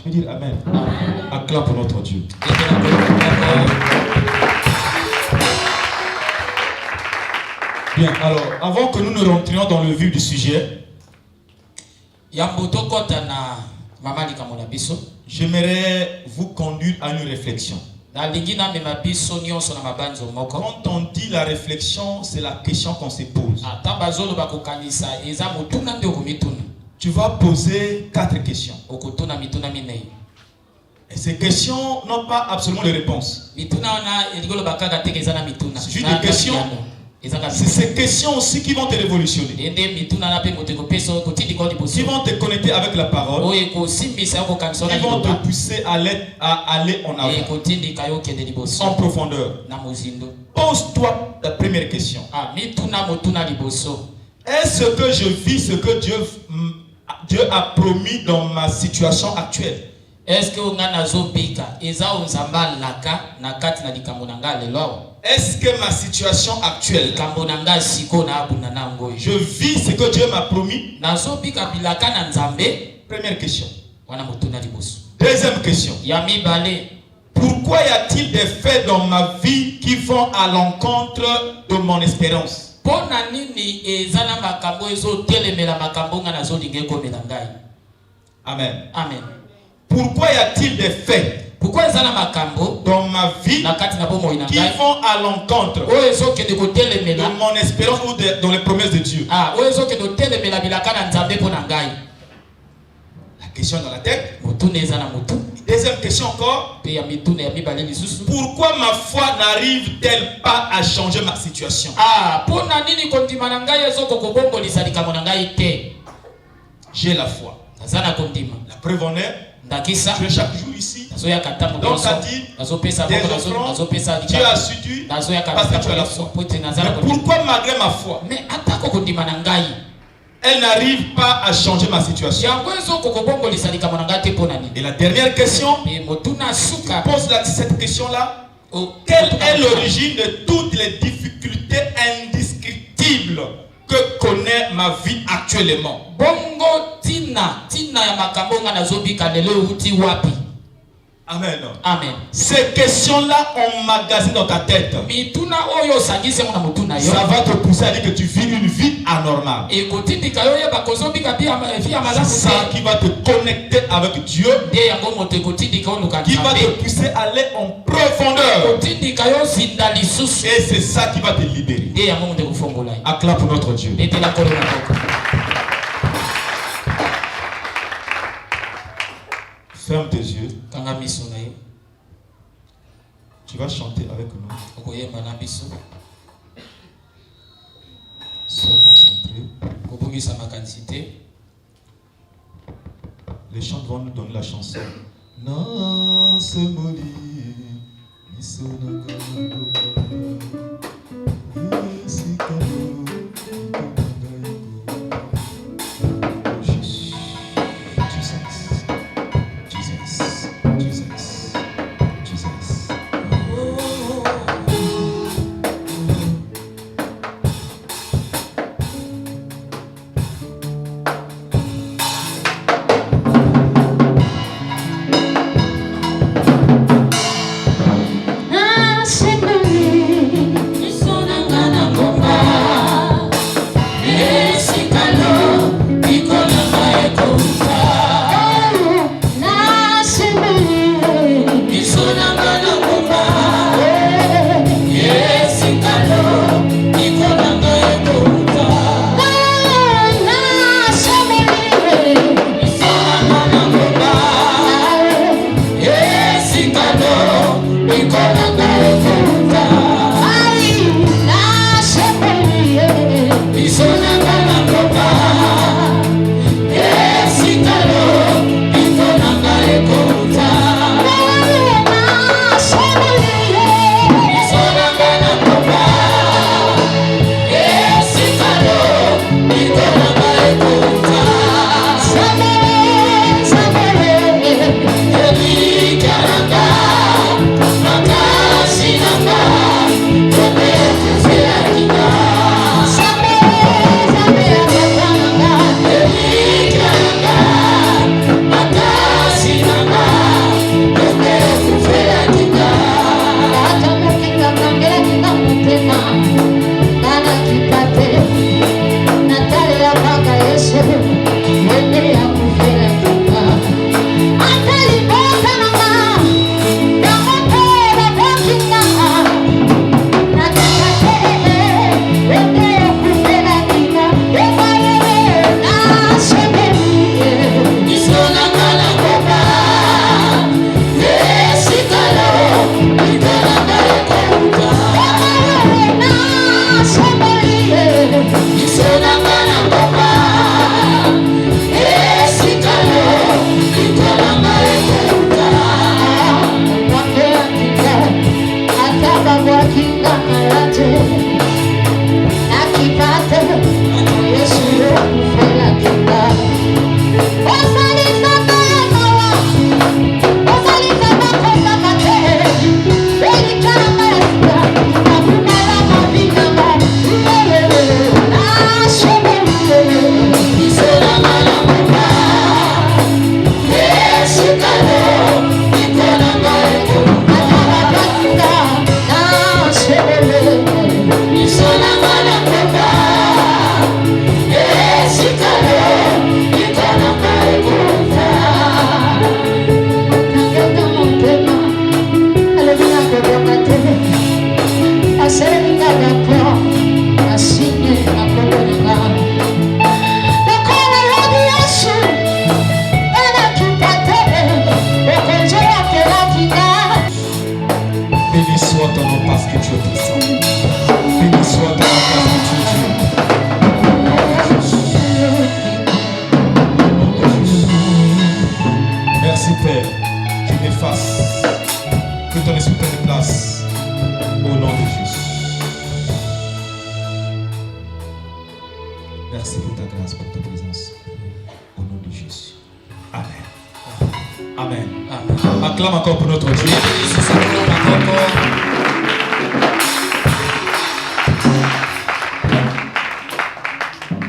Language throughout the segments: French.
peux dire Amen. Acclame pour notre Dieu. Bien, alors, avant que nous ne rentrions dans le vif du sujet, j'aimerais vous conduire à une réflexion. Quand on dit la réflexion, c'est la question qu'on se pose. Tu vas poser 4 questions. Et ces questions n'ont pas absolument de réponse. C'est juste des questions. C'est ces questions aussi qui vont te révolutionner. Qui vont te connecter avec la parole. Qui vont te pousser à aller en avant. En profondeur. Pose-toi la première question. Est-ce que je vis ce que Dieu a promis dans ma situation actuelle? Est-ce que ma situation actuelle, je vis ce que Dieu m'a promis? Première question. Deuxième question. Pourquoi y a-t-il des faits dans ma vie qui vont à l'encontre de mon espérance? Amen. Amen. Pourquoi y a-t-il des faits dans ma vie qui vont à l'encontre de mon espérance ou dans les promesses de Dieu? La question dans la tête. Deuxième question encore. Pourquoi ma foi n'arrive-t-elle pas à changer ma situation? J'ai la foi. La preuve en est, tu es chaque jour ici. Donc tu as dit des offrandes, tu as assuré parce que tu as la foi. Mais pourquoi malgré ma foi, elle n'arrive pas à changer ma situation? Et la dernière question, pose cette question-là. Quelle est l'origine de toutes les difficultés indescriptibles que connaît ma vie actuellement? Amen. Amen. Ces questions-là emmagasines dans ta tête. Ça va te pousser à dire que tu vis une vie anormale. C'est ça qui va te connecter avec Dieu. Qui va te pousser à aller en profondeur. Et c'est ça qui va te libérer. Acclame pour notre Dieu. Ferme tes yeux. Tu vas chanter avec nous. Sois concentré. Les chants vont nous donner la chanson. Non, c'est moli. faire, je m'efface. Que ton esprit prenne place au nom de Jésus. Merci pour ta grâce, pour ta présence. Au nom de Jésus. Amen. Amen. Amen. Acclame encore pour notre Dieu.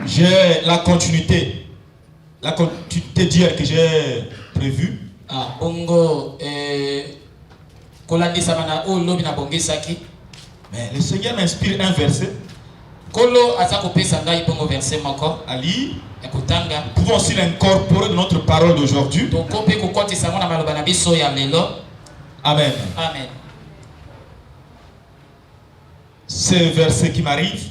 J'ai la continuité d'hier que j'ai prévue. Mais le Seigneur m'inspire un verset. À lire. Nous pouvons aussi l'incorporer dans notre parole d'aujourd'hui. Amen. Amen. C'est le verset qui m'arrive.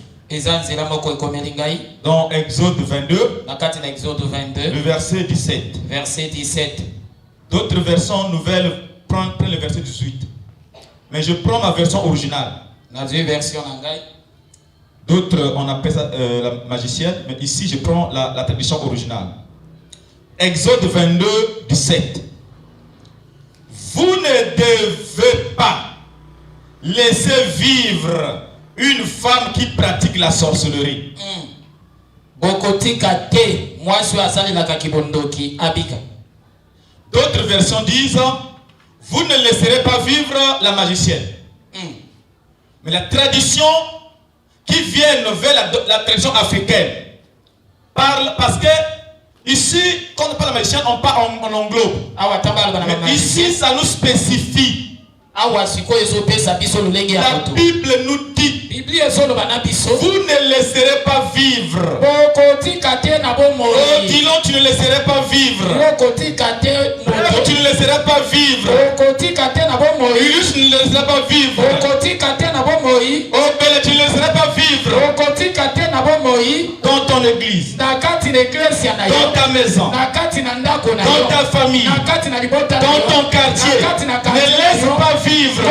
Dans Exode 22, le verset 17. D'autres versions nouvelles prennent le verset 18. Mais je prends ma version originale. D'autres, on appelle ça la magicienne, mais ici je prends la traduction originale. Exode 22, 17. Vous ne devez pas laisser vivre une femme qui pratique la sorcellerie. D'autres versions disent, vous ne laisserez pas vivre la magicienne. Mais la tradition qui vient vers la tradition africaine parle, parce que ici, quand on parle de magicien, on parle en englobe. Mais ici, ça nous spécifie. La Bible nous dit, vous ne laisserez pas vivre. Oh, dis-donc, tu ne laisserais pas vivre. Tu ne laisserais pas vivre. Ilus, tu ne laisserais pas vivre. Oh, Belle, tu ne laisserais pas vivre. Dans ton église, dans ta maison, dans ta famille, dans ton quartier, ne laisse pas vivre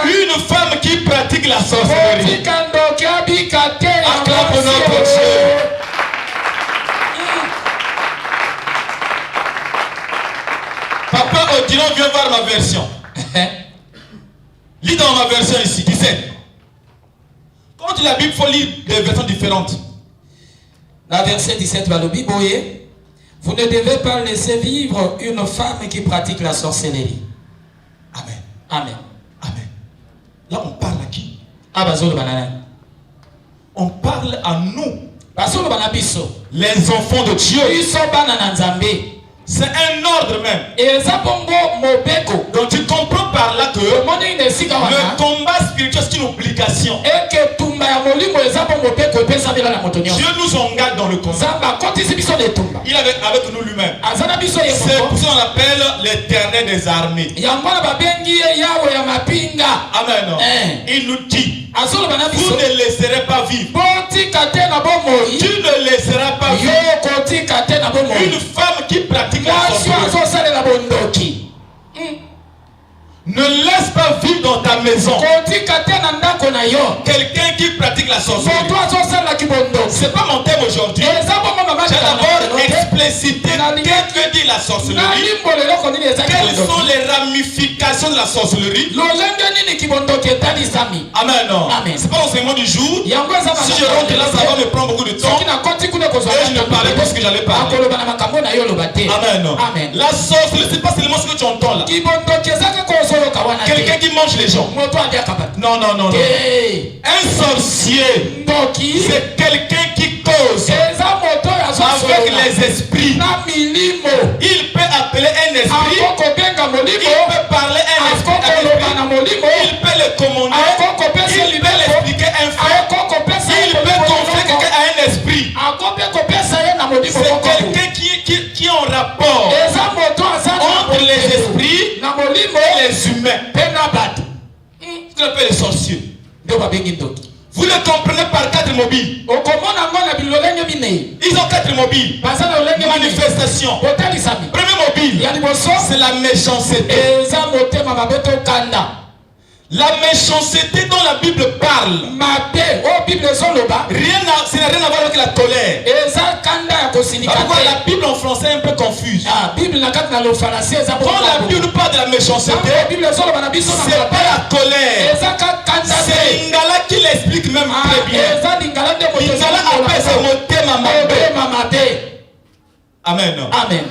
une femme qui pratique la sorcellerie. Acclame pour notre Dieu. Papa Odilon, viens voir ma version. Lis dans ma version ici, 17. Quand tu lis la Bible, il faut lire des versions différentes. La verset 17 va le biboyer. Vous ne devez pas laisser vivre une femme qui pratique la sorcellerie. Amen. Amen. Amen. Là, on parle à qui? On parle à nous. Les enfants de Dieu. C'est un ordre même. Donc tu comprends par là que le combat spirituel c'est une obligation. Dieu nous engage dans le combat. Il est avec nous lui-même. C'est pour ça qu'on appelle l'Éternel des armées. Amen. Il nous dit, vous ne laisserez pas vivre. Tu ne laisseras pas vivre une femme qui pratique la sorcellerie. Ne laisse pas vivre dans ta maison quelqu'un qui pratique la sorcellerie. C'est pas mon thème aujourd'hui. J'ai d'abord explicité qu'est-ce que dit la sorcellerie. Quelles sont les ramifications de la sorcellerie. Amen. C'est pas l'enseignement du jour. Si je rentre là, ça va me prendre beaucoup de temps. Et je ne parlais pas ce que j'allais parler. Amen. La sorcellerie, c'est pas seulement ce que tu entends là. Quelqu'un qui mange les gens. Non. Un sorcier, c'est quelqu'un qui cause avec les esprits. Il peut appeler un esprit. Il peut parler un esprit. Il peut le commander. Il peut l'expliquer un fait. Il peut confier quelqu'un à un esprit. C'est quelqu'un qui est en rapport entre les esprits et les humains. Ce qu'on appelle les sorciers. Vous le comprenez par 4 mobiles. Ils ont 4 mobiles. Manifestation. Premier mobile, c'est la méchanceté. La méchanceté dont la Bible parle, ça n'a rien à voir avec la colère. Pourquoi la Bible en français est un peu confuse. Quand la Bible parle de la méchanceté, c'est pas la colère. C'est Lingala qui l'explique même très bien. Lingala appelle ce mot Mamabé. Amen. Amen.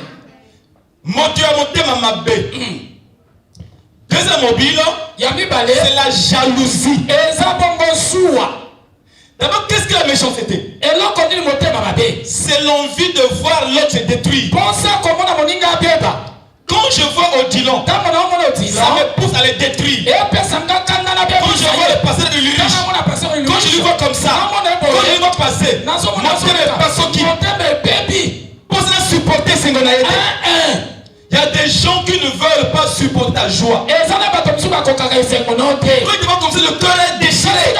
Deuxième mobile, c'est la jalousie. D'abord, qu'est-ce que la méchanceté? C'est l'envie de voir l'autre se détruire. Quand je vois Odilon, ça me pousse à les détruire. Quand je vois le pasteur de l'Uriche, quand je le vois comme ça, quand je le vois passer, mon cœur est pas qui pour ça supporter ce qu'on a été. Il y a des gens qui ne veulent pas supporter ta joie. Quand ils voient comme ça, le cœur est déchiré.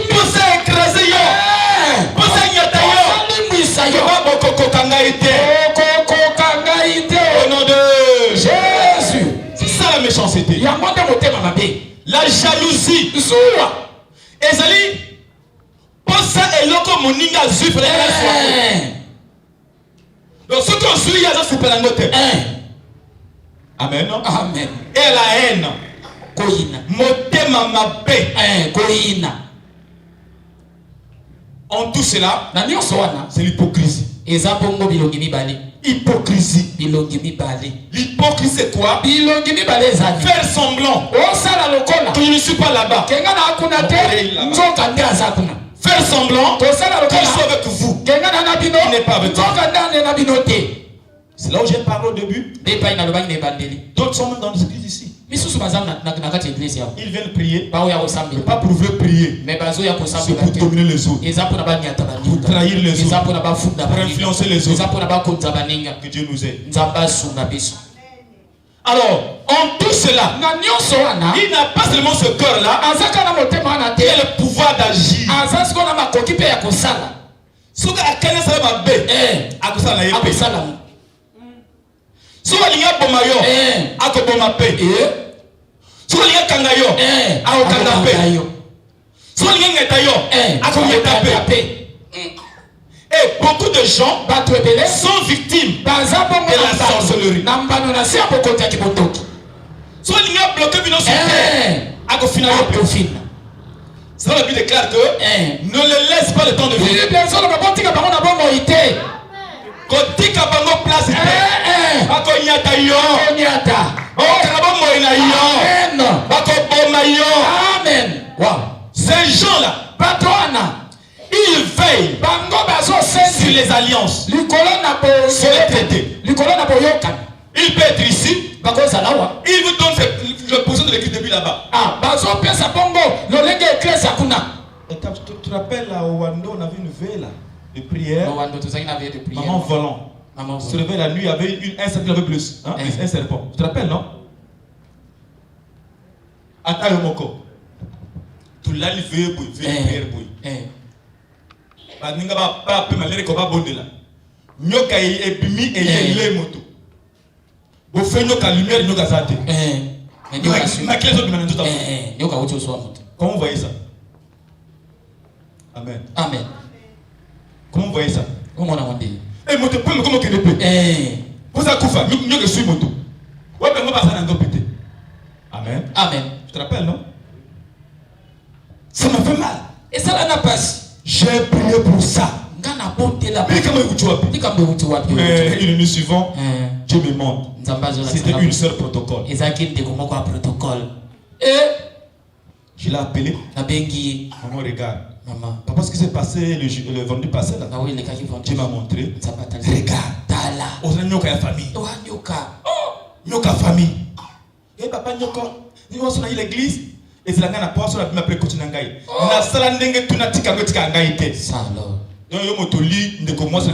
Pour ça écraser yo. Pour ça yata yo. Au nom de Jésus. C'est ça la méchanceté. La jalousie. Ezali. Pour ça et loko moninga zup la donc ce qu'on suit, il y a ça super la note. Amen. Amen. Et la haine. Koina. Motema mabé. Koina. En tout cela, c'est l'hypocrisie. Hypocrisie. L'hypocrisie c'est quoi? Faire semblant que je ne suis pas là-bas. Faire semblant que je suis avec vous. Il n'est pas avec vous. C'est là où j'ai parlé au début. D'autres sont même dans l'église ici. Ils viennent prier. Pas pour vous prier. C'est pour dominer les autres. Pour trahir les autres. Pour influencer les autres. Que Dieu nous aide. Alors, en tout cela, il n'a pas seulement ce cœur-là, il a le pouvoir d'agir. Ce que Akane ça va bé, Akusala yé. Ce que l'ingé bomayo, Akobomapé. Ce que l'ingé kangayo, Akokangapé. Ce que l'ingé ngetayo, Akongetape. Et beaucoup de gens sont victimes de la sorcellerie. Ce que l'ingé bloqué bino sur terre, Akofinayo. C'est la Bible déclare que ne le laisse pas le temps de vivre. Kotika bango place bako nyata yo okabo moina yo bako boma yo. Amen. Wow. Ces gens-là, ils veillent sur les alliances, sur les traités. Il peut être ici. Il vous donne le position de l'église depuis là-bas. Tu te rappelles là au Wando, on avait une veille là de prière. Maman volant. Se réveille la nuit, il y avait un serpent avec plus. Hein? Un serpent. Tu te rappelles, non? Attends, Moko. Tu l'as levé, prière, boy. Ninga pas peu malheureux qu'on va bonner là. Nyoka et bimi et les motos. Vous faites nyoka lumière, nyoka zate. Comment vous voyez ça? Amen. Amen. Comment vous voyez ça? Comment on a dit? Eh, moto, comment vous avez vous avez koufa, nous que suis moto. Ouais, mais moi, pas ça dans pété. Amen. Amen. Tu te rappelles, non? Ça m'a fait mal. Et ça n'a pas. J'ai prié pour ça. Mais comment vous avez une nuit suivante, Dieu me montre. C'était une seule protocole. Et je l'ai appelé. Maman, regarde. Maman. Papa, ce qui s'est passé le vendredi passé là. Dieu m'a montré. Regarde. On a nyoka ya famille. Nyoka famille. Et papa nyoka, nous sommes dans l'église. Et c'est la gana pas sur la bima pré continue ngai. Na sala ndenge tunatika ngotika ngai te. Ça alors. Donc yo motoli ndeko moi ça.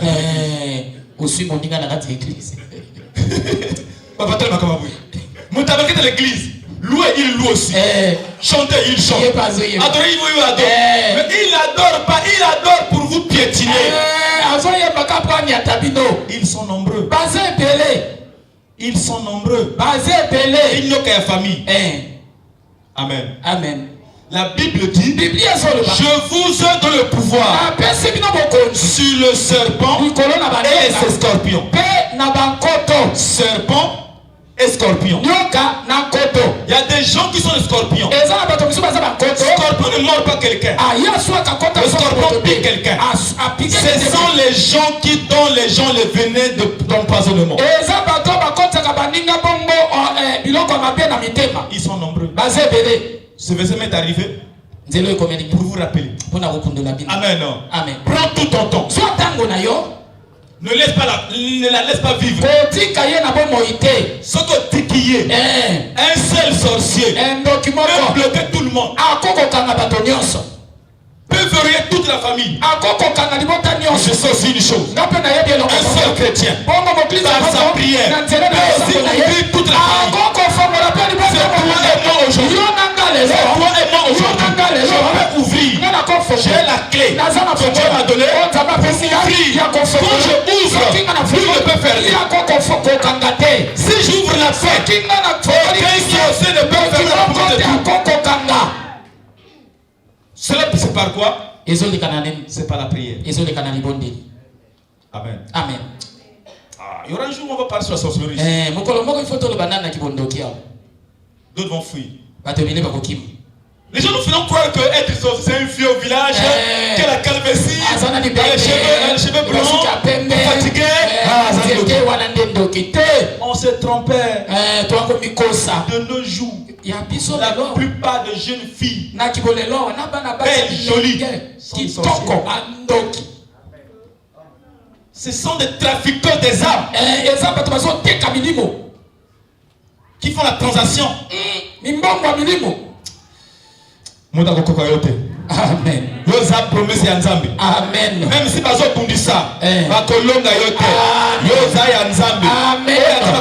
Aussi mon ninga na kati église. Papa tellement comme vous. Mutabaki de l'église. Louer, il loue aussi. Chanter, il chante. Adorer, il adore. Mais il adore pas, il adore pour vous piétiner. Ils sont nombreux. Ils sont nombreux. Il n'y a qu'à famille. Amen. Amen. La Bible dit, je vous donne le pouvoir sur le serpent et les scorpions. Serpent et scorpion. Il y a des gens qui sont des scorpions. Le scorpion ne mord pas quelqu'un. Le scorpion pique quelqu'un. Ce sont les gens qui donnent les gens le venin d'empoisonnement. Ils sont nombreux. Ce verset m'est arrivé pour vous rappeler. Amen. Amen. Prends tout ton temps. Ne la laisse pas vivre. Ce que tu es, un seul sorcier peut bloquer tout le monde. Peut verrouiller toute la famille. Je sais aussi une chose. Un seul chrétien, par sa prière, peut aussi ouvrir toute la famille. C'est toi et moi aujourd'hui. C'est toi et moi aujourd'hui. Je peux ouvrir. J'ai la clé que Dieu m'a donnée pour ouvrir. Quand je ouvre, lui ne peut fermer. Si j'ouvre la porte, aucun sorcier ne peut fermer la porte de tout. Cela c'est par quoi? C'est par la prière. Amen. Amen. Il y aura un jour où on va parler sur la sorcellerie. D'autres vont fuir. Les gens nous font croire que être sorcier c'est un vieux au village, que la calvitie, les cheveux blancs, fatigués. On se trompait. De nos jours, la plupart de jeunes filles, belles, jolies, sont sorcières. Ce sont des trafiquants des âmes qui font la transaction. Amen. Amen. Même si bazo bundisa, bakolonga yote. Yoza ya nzambe. Amen.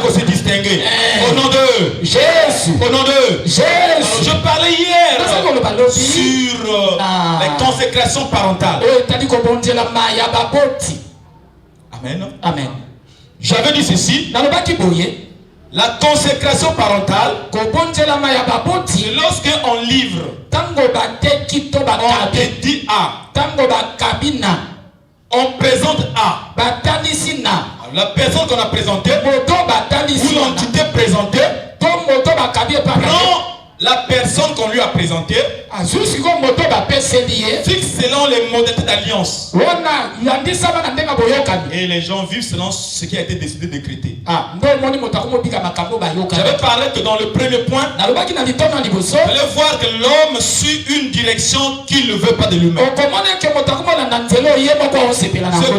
On se distinguer. Au nom de Jésus. Au nom de Jésus. Je parlais hier sur les consécrations parentales. Amen. Amen. J'avais dit ceci. La consécration parentale, c'est lorsque on livre, on dit A, on présente A. La personne qu'on a présentée, ou l'entité présentée, prend la personne qu'on lui a présentée, fixe selon les modalités d'alliance. Et les gens vivent selon ce qui a été décidé, décrété. J'avais parlé que dans le premier point, vous allez voir que l'homme suit une direction qu'il ne veut pas de lui-même. C'est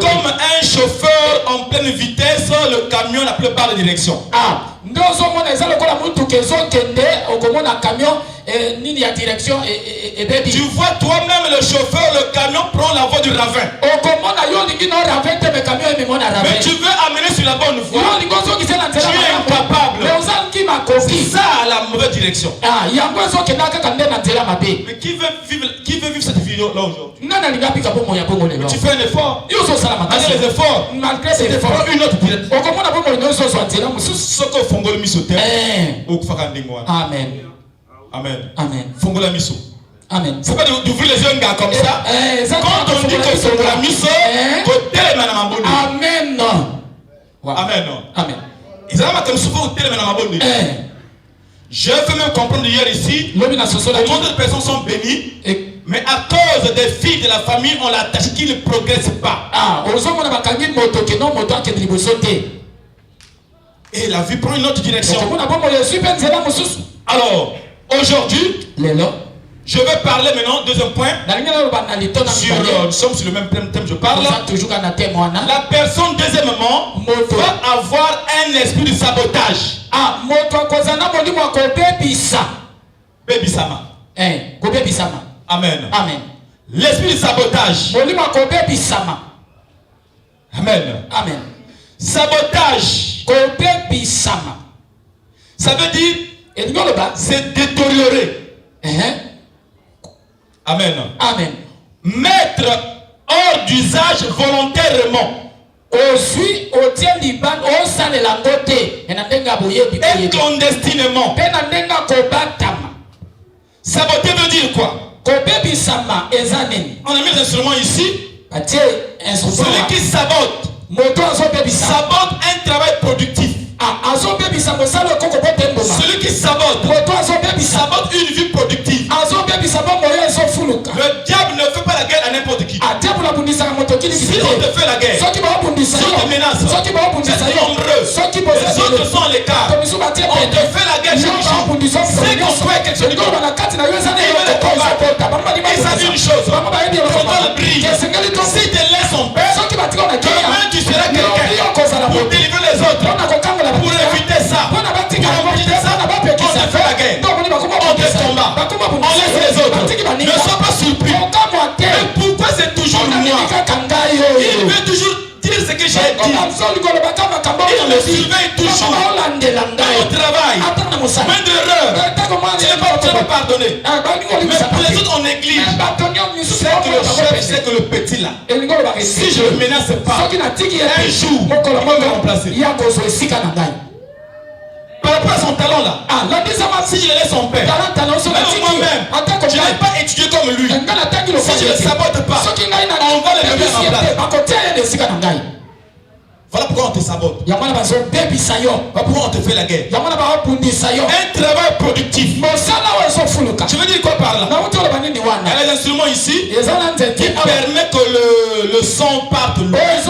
comme un chauffeur en pleine vitesse, le camion n'a plus pas de direction. Tu vois toi-même le chauffeur, le camion prend la voie du ravin. Mais tu veux amener sur la bonne voie. Tu es incapable. C'est ça la mauvaise direction. Mais qui veut vivre cette vie là aujourd'hui? Mais tu fais un effort. Malgré les efforts, c'est une autre direction. Ce que Fongol Misote. Amen. Amen. Amen. Fongola miso. Amen. C'est pas d'ouvrir les yeux comme ça. Quand on dit que Fongola miso, côté na maboni. Amen. Amen. Amen. Ils ont comme souvent côté na maboni. Je fais même comprendre hier ici. Comment d'autres personnes sont bénies. Mais à cause des filles de la famille, on l'attache qui ne progresse pas. Et la vie prend une autre direction. Alors, aujourd'hui, je vais parler maintenant, deuxième point, sur, nous sommes sur le même thème, je parle. La personne, deuxièmement, va avoir un esprit de sabotage. Bébisama. Amen. Amen. L'esprit de sabotage. Amen. Amen. Sabotage. Ça veut dire c'est détériorer. Amen. Amen. Mettre hors d'usage volontairement. Et clandestinement. Saboter veut dire quoi? On a mis l'instrument ici. Celui qui sabote un travail productif. Celui qui sabote une vie productive. Le diable ne fait pas la guerre à n'importe qui. Si on te fait la guerre, si on te menace, c'est nombreux. Les autres sont à l'écart. On te fait la guerre chaque jour. C'est qu'on croit quelque chose. Il s'agit d'une chose. Quand on le brille, si tu laisses son père, demain tu seras quelqu'un pour délivrer les autres. Pour éviter ça, on te fait la guerre, on te combat, on laisse les autres. Ne sois pas surpris. Mais pourquoi c'est toujours moi? Il veut toujours dire ce que j'ai dit. Il me surveille toujours. Dans le travail, même d'erreur, tu ne peux pas pardonner. Mais pour les autres, on néglige. C'est que le chef, c'est que le petit là, si je ne menace pas, un jour, il va me remplacer. Par rapport à son talent là, si je laisse son père, même moi-même, je n'ai pas étudié comme lui. Si je ne le sabote pas, on va le mettre en place. Voilà pourquoi on te sabote. Voilà pourquoi on te fait la guerre. Un travail productif. Je veux dire quoi par là? Il y a les instruments ici qui permettent que le son parte loin. Le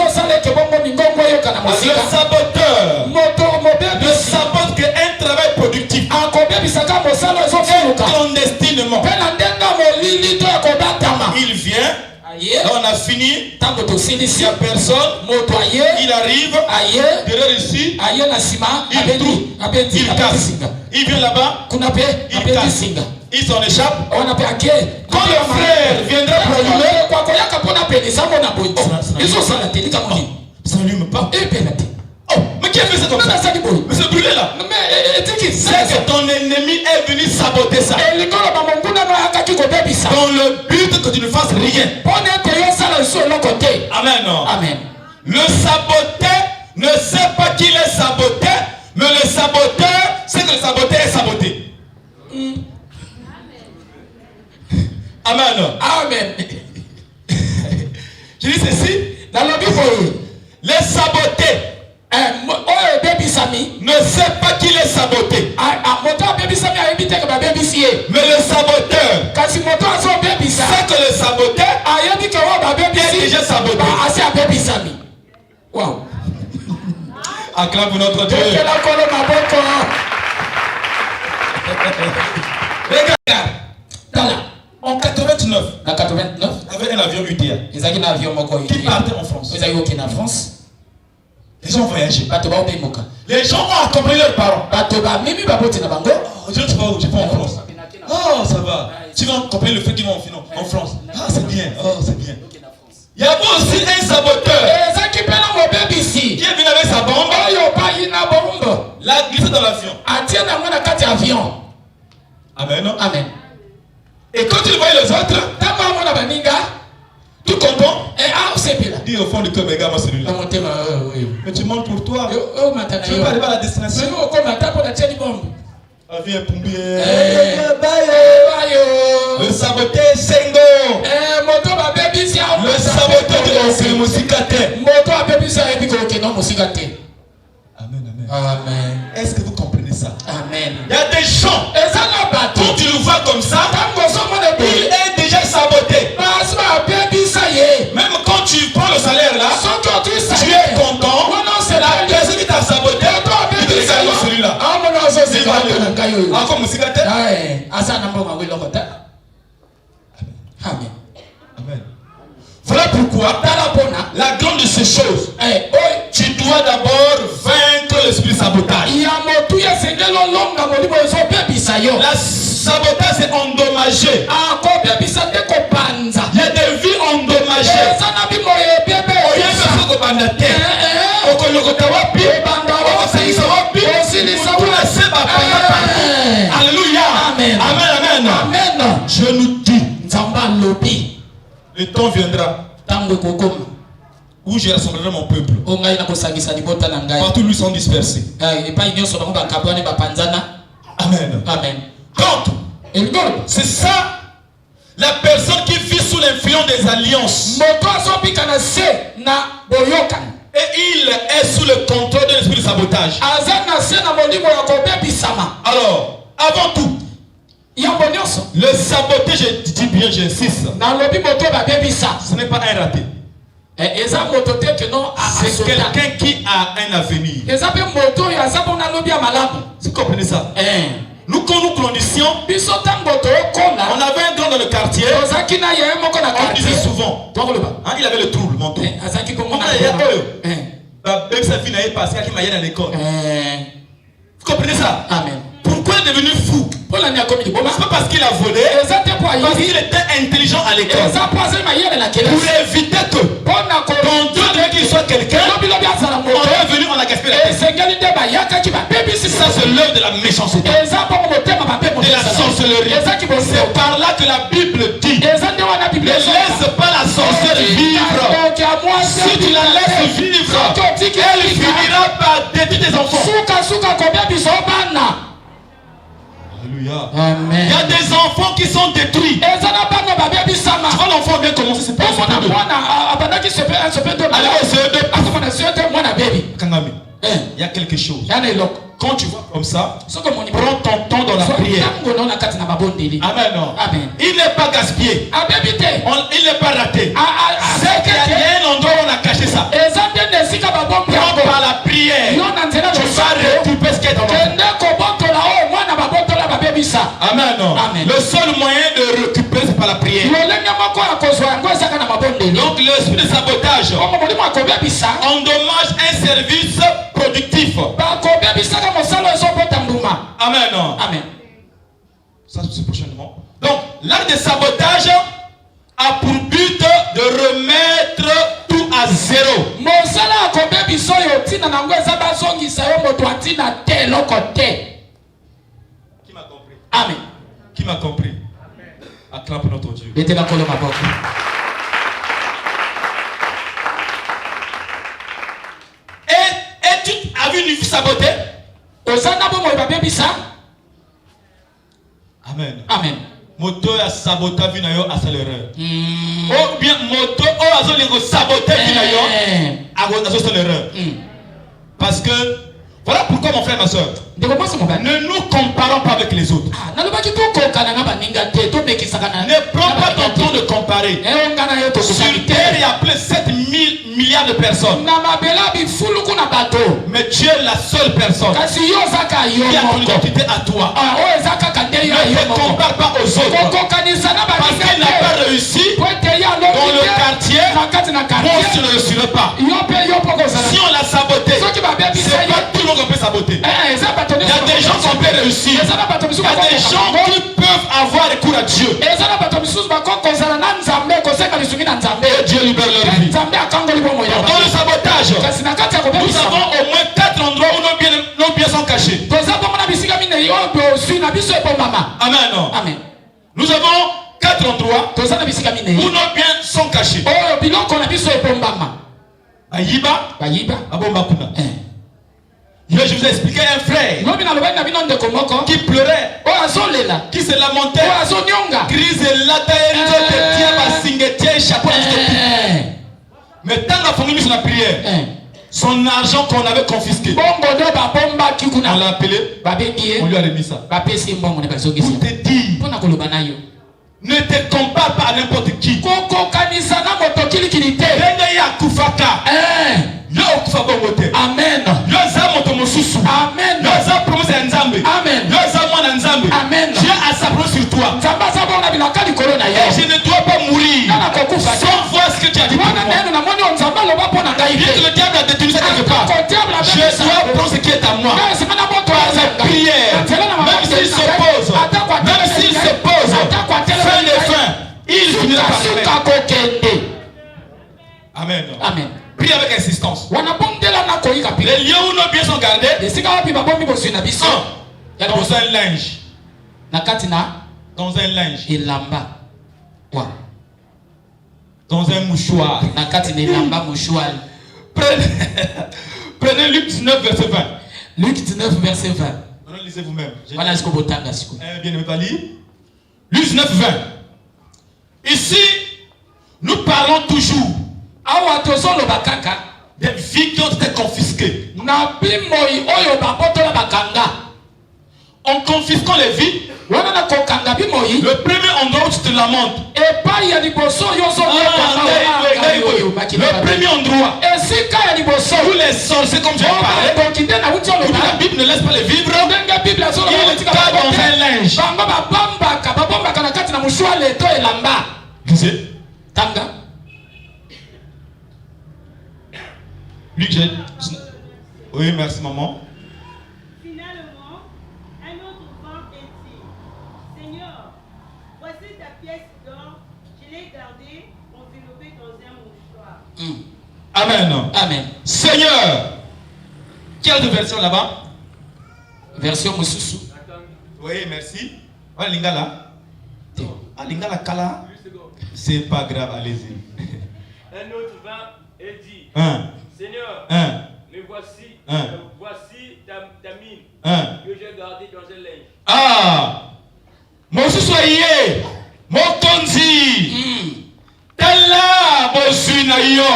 saboteur ne sabote qu'un travail productif. Clandestinement. Il vient. Là on a fini. Il n'y a personne. Il arrive. Derrière ici. Il trouve. Il casse. Il vient là-bas. Il casse. Il s'en échappe. Quand le frère viendra pour allumer, ça n'allume pas. Oh, mais qui a fait ça comme ça? Mais c'est brûlé là. C'est que ton ennemi est venu saboter ça. Dans le but que tu ne fasses rien. Amen. Amen. Le saboteur ne sait pas qu'il est saboté, mais le saboteur sait que le saboteur est saboté. Amen. Amen. Je dis ceci. Dans le Bible, les sabotés ne sait pas qu'il est saboté. Mais le saboteur sait que le saboteur est déjà saboté. Wow. Acclame pour notre Dieu. Regarde. En 89, il y avait un avion UTA qui partait en France. Les gens voyageaient. Les gens ont accompagné leurs parents. Oh, je ne sais pas où, je vais en France. Oh, ça va. Tu vas accompagner le fait qu'ils vont en France. Ah, c'est bien. Oh, c'est bien. Il y avait aussi un saboteur qui est venu avec sa bombe. L'a glissé dans l'avion. Amen. Amen. Et quand il voyait les autres, tout content. Dis au fond du cœur, mais gars, moi celui-là. Mais tu montes pour toi. Tu ne veux pas arriver à la destination. Avion Pumbier. Le saboteur Sengo. Le saboteur de Amen, amen. Amen. Est-ce que vous comprenez ça? Amen. Il y a des gens. Quand tu le vois comme ça, il est déjà saboté. Même quand tu prends le salaire là, tu es content. La personne qui t'a saboté, tu te regardes celui-là. Encore Moussikate. Amen. Amen. Voilà pourquoi la grande de ces choses, tu dois d'abord vaincre l'esprit sabotage. La sabotage est endommagé. Il y a des vies endommagées. Alléluia. Amen. Amen. Amen. Je nous dis, le temps viendra où je rassemblerai mon peuple. Partout où ils sont dispersés. Amen. Amen. Donc, C'est ça la personne qui vit sous l'influence des alliances. Et il est sous le contrôle de l'esprit de sabotage. Alors, avant tout, le sabotage, je dis bien, j'insiste, ce n'est pas un raté. C'est quelqu'un qui a un avenir. Vous comprenez ça? Nous, quand nous grandissions, on avait un grand dans le quartier. On disait souvent, il avait le trouble, mon tour. Vous comprenez ça? Amen. Pourquoi il est devenu fou? C'est pas parce qu'il a volé, parce qu'il était intelligent à l'école. Pour éviter que ton Dieu devait qu'il soit quelqu'un, on est venu, on a gaspillé la tête. Ça, c'est l'œuvre de la méchanceté, de la sorcellerie. C'est par là que la Bible dit: ne laisse pas la sorcière vivre. Si tu la laisses vivre, elle finira par détruire tes enfants. Alléluia. Amen. Il y a des enfants qui sont détruits. Tu vois l'enfant bien commencer, c'est pas un il y a quelque chose. Quand tu vois comme ça, prends ton temps dans la prière. Amen. Amen. Il n'est pas gaspillé. Il n'est pas raté. C'est qu'il y a un endroit où on a caché ça. Prends par la prière. Tu vas récupérer ce qui est dans l'enfant. Amen. Amen. Le seul moyen de récupérer, c'est par la prière. Donc l'esprit de sabotage endommage un service productif. Amen. Amen. Ça c'est prochainement. Donc l'acte de sabotage a pour but de remettre tout à zéro. Qui m'a compris? Amen. Qui m'a compris? Acclame notre Dieu. Et tu as vu une vie sabotée? Amen. Amen. Moto a saboté vie nayo à l'erreur. Ou bien moto a saboté vie nayo à l'erreur. Parce que voilà pourquoi mon frère, ma soeur, ne nous comparons pas avec les autres. Ne prends pas ton temps de comparer. Sur terre, il y a plus de 7 milliards de personnes. Mais tu es la seule personne qui a ton identité à toi. Ne te compare pas aux autres. Parce qu'il n'a pas réussi dans le quartier, moi je ne réussirai pas. Si on l'a saboté, c'est pas tout le monde qu'on peut saboter. Il y a des gens qui peuvent réussir. Il y a des gens qui peuvent avoir recours à Dieu. Et Dieu libère leur vie. Dans le sabotage, nous avons au moins 4 endroits où nos biens sont cachés. Amen. Amen. Nous avons 4 endroits où nos biens sont cachés. Ayiba, Abomba Kuna. Je vous ai expliqué un frère qui pleurait, qui se lamentait. Crise la mais tant la famille sur la prière, son argent qu'on avait confisqué, on l'a appelé, on lui a remis ça. Pour te dire, ne te compare pas à n'importe qui. Amen. Amen. Amen. Dieu a sa promesse sur toi. Et je ne dois pas mourir sans voir ce que tu as dit pour moi. Bien que le diable a détenu ça quelque part, je dois prendre ce qui est à moi. Par la prière, même s'il s'oppose, fin de fin, il finira par faire. Amen. Amen. Prie avec insistance. Les lieux où nos biens sont gardés, dans un linge. Dans un linge. Dans un mouchoir. Prenez Luc 19 verset 20. Luc 19 verset 20. Maintenant lisez vous-même. Voilà ce que vous bien aimé pas lire. Luc 9, 20. Ici, nous parlons toujours des vies qui ont été confisquées. En confisquant les vies, le premier endroit où tu te lamentes, le premier endroit où les sorciers, comme j'ai parlé, la Bible ne laisse pas les vivre, il cadre dans un linge. Lisez. Luc, oui, merci maman. Finalement, un autre vent est dit, Seigneur, voici ta pièce d'or, je l'ai gardée enveloppée dans un mouchoir. Amen. Amen. Seigneur, quelle version là-bas? Version Mususu. Oui, merci. Ah, Lingala. Ah, Lingala Kala. C'est pas grave, allez-y. Un autre vent et dit, Seigneur, mais voici, voici ta mine que j'ai gardée dans un linge. Ah, Mosusoye, Mokonzi, Tala, Bosunayo,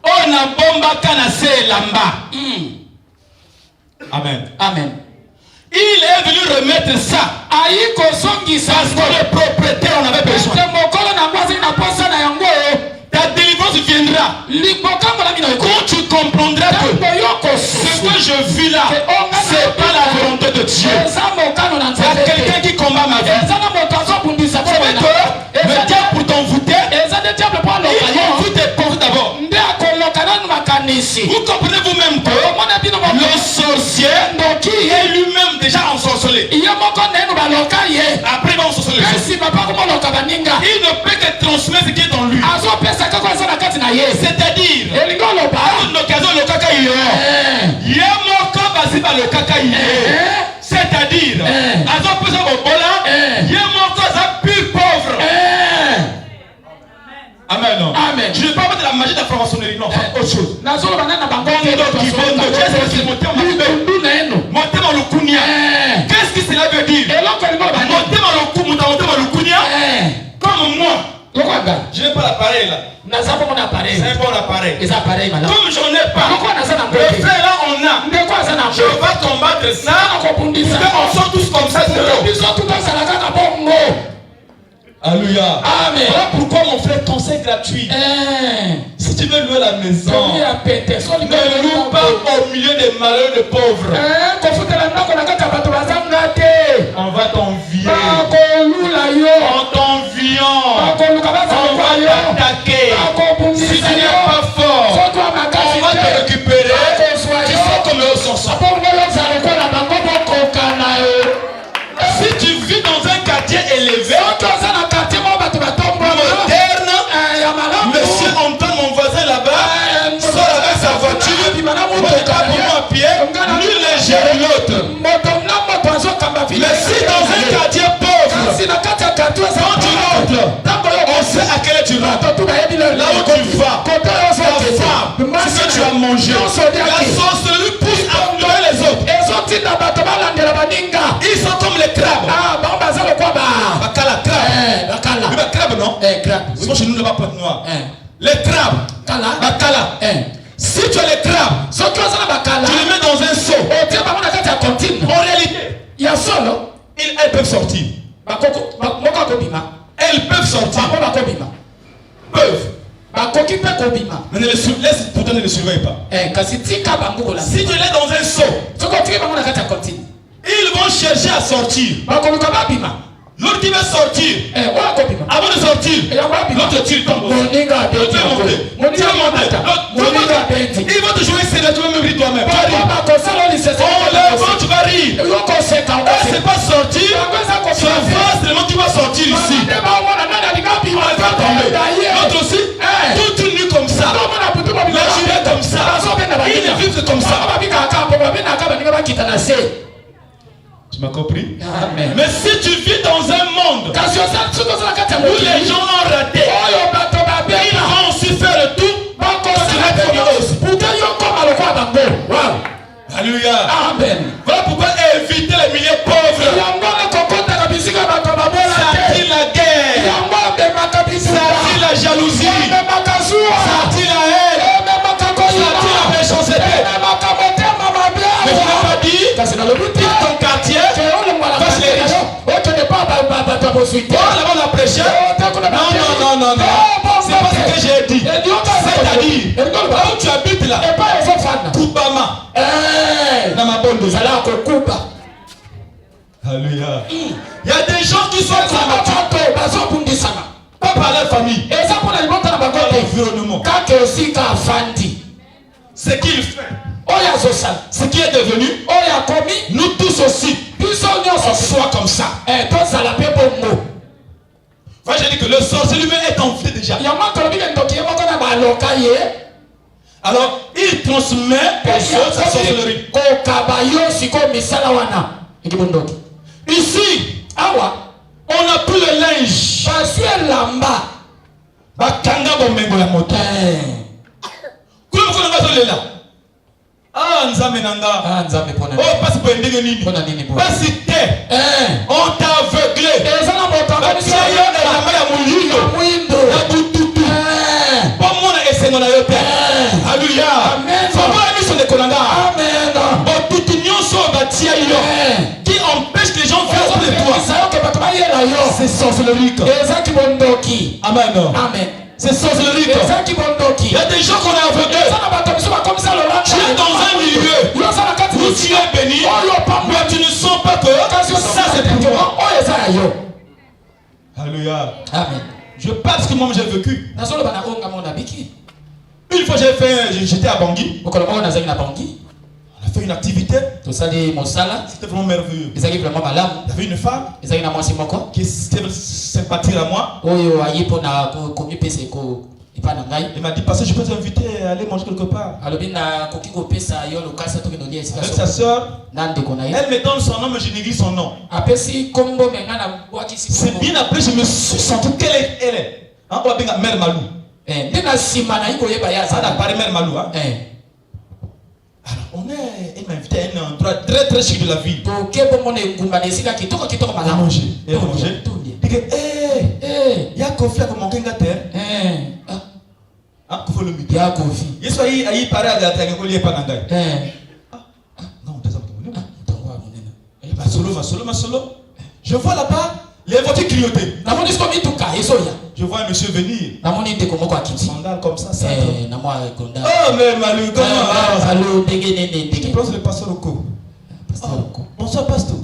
on a bomba kanase lamba. Amen. Amen. Il est venu remettre ça. Parce que le propriétaire en avait besoin. Ta délivrance viendra quand tu comprendras que ce que je vis là, c'est pas la volonté de Dieu. Il y a quelqu'un qui combat ma vie. C'est que le diable pour t'envoûter, il envoûte tes pauvres d'abord. Vous comprenez vous-même que le sorcier est lui-même déjà ensorcelé. Après il va ensorceler les autres. Il ne peut que transmettre ce qui est en lui. C'est-à-dire, une occasion le cacaïo. C'est-à-dire, plus pauvre. Amen. Amen. Je ne parle pas de la magie de la franc-maçonnerie, non, autre chose. Qu'est-ce que cela veut dire? Comme moi, je n'ai pas l'appareil là. C'est un bon appareil. Comme je n'en ai pas, le frère là on a. Je vais combattre ça. On sort tous comme ça. Alléluia. Amen. Voilà pourquoi mon frère, conseil gratuit. Si tu veux louer la maison, ne loue pas au milieu des malheurs de pauvres. On va t'envier. En t'enviant, on va t'attaquer. Si tu n'es pas fort, on va te récupérer. Tu sors comme le sorcier. Si tu vis dans un quartier élevé, moderne, monsieur Antoine, mon voisin là-bas, sort avec sa voiture, moi à pied, lui léger l'autre. Mais si dans un quartier pauvre, quand tu rentres, on sait à quelle heure tu rentres. Là où tu vas, ta femme, ce que tu as mangé, la sorcellerie pousse à pleurer les autres. Ils sont comme les crabes. Bakala, crabe. Oui, crabe, non? Crabe. Ils sont chez nous là-bas, pointe noire. Les crabes. Bakala. Si tu as les crabes, tu les mets dans un seau. En réalité, elles peuvent sortir. Elles peuvent sortir. Peuvent. Mais laisse pourtant ne les surveille pas. Si tu les laisses dans un seau, ils vont chercher à sortir. L'autre qui va sortir, avant de sortir, l'autre tire tombe. Il va te jouer c'est tu vas même rire toi-même. On lève, tu vas rire. C'est pas sortir, tu vas voir seulement tu vas sortir ici. On va tomber. L'autre aussi, toute une nuit comme ça, la journée comme ça, ils vivent comme ça. Tu m'as compris? Amen. Mais si tu vis dans un monde où les gens ont raté, ils vont aussi faire le tout. Alléluia. Amen. Voilà pourquoi éviter les milieux pauvres. C'est à ton quartier, fasse les riches. Oh, là-bas, on a prêché. Non. C'est pas ce que j'ai dit. C'est-à-dire, là où tu habites là, Koubama. Alléluia. Il y a des gens qui sont combattus. Pas par leur famille. L'environnement. Ce qu'il fait. Ce qui est devenu. Nous tous aussi. On soit comme ça. Enfin, j'ai dit que le sorcier lui-même est enflé déjà. Alors, il transmet aux autres sa sorcellerie. Ici, on n'a plus le linge. Bakanga bomengo ya moto. Kule mkono ngazo lela. Nzambe nanga. Oh, pas pour ndenge nini. Pas te. On t'a aveuglé. Batia yo na lamba ya mulindo. Na bututu. Pas mona esengo na yo te. Alléluia. Faut pas mis sur les kolanga. Amen. Bututu nyonso batia yo. Qui empêche les gens de faire de toi. C'est sorcellerie. Amen. C'est sorcellerie. Il y a des gens qu'on a aveuglés. Tu es dans un milieu où tu es béni, mais tu ne sens pas que ça c'est pour toi. Alléluia. Amen. Je parle ce que moi j'ai vécu. Une fois j'étais à Bangui. On a fait une activité. C'était vraiment merveilleux. Il y avait une femme qui était sympathique à moi. Il m'a dit, pasteur, je peux t'inviter à aller manger quelque part. Avec sa soeur, elle me donne son nom, mais je néglige son nom. C'est bien après, je me suis senti qu'elle est. On va bien Mère Malou. Ça n'a pas Mère Malou. Alors, elle m'a invité à un endroit très très chic de la ville. À manger. Et à manger. Il dit, il y a Kofi à manquer un terre. Ah, Kofi le midi. Il soit il paraît à la terre, il n'y a pas d'anglais. Non, ma solo. Je vois là-bas les voitures clignoter. Je vois un monsieur venir. Sandal comme ça. Oh, mais Malou, comment? Je pense le pasteur Oko. Bonsoir, pasteur.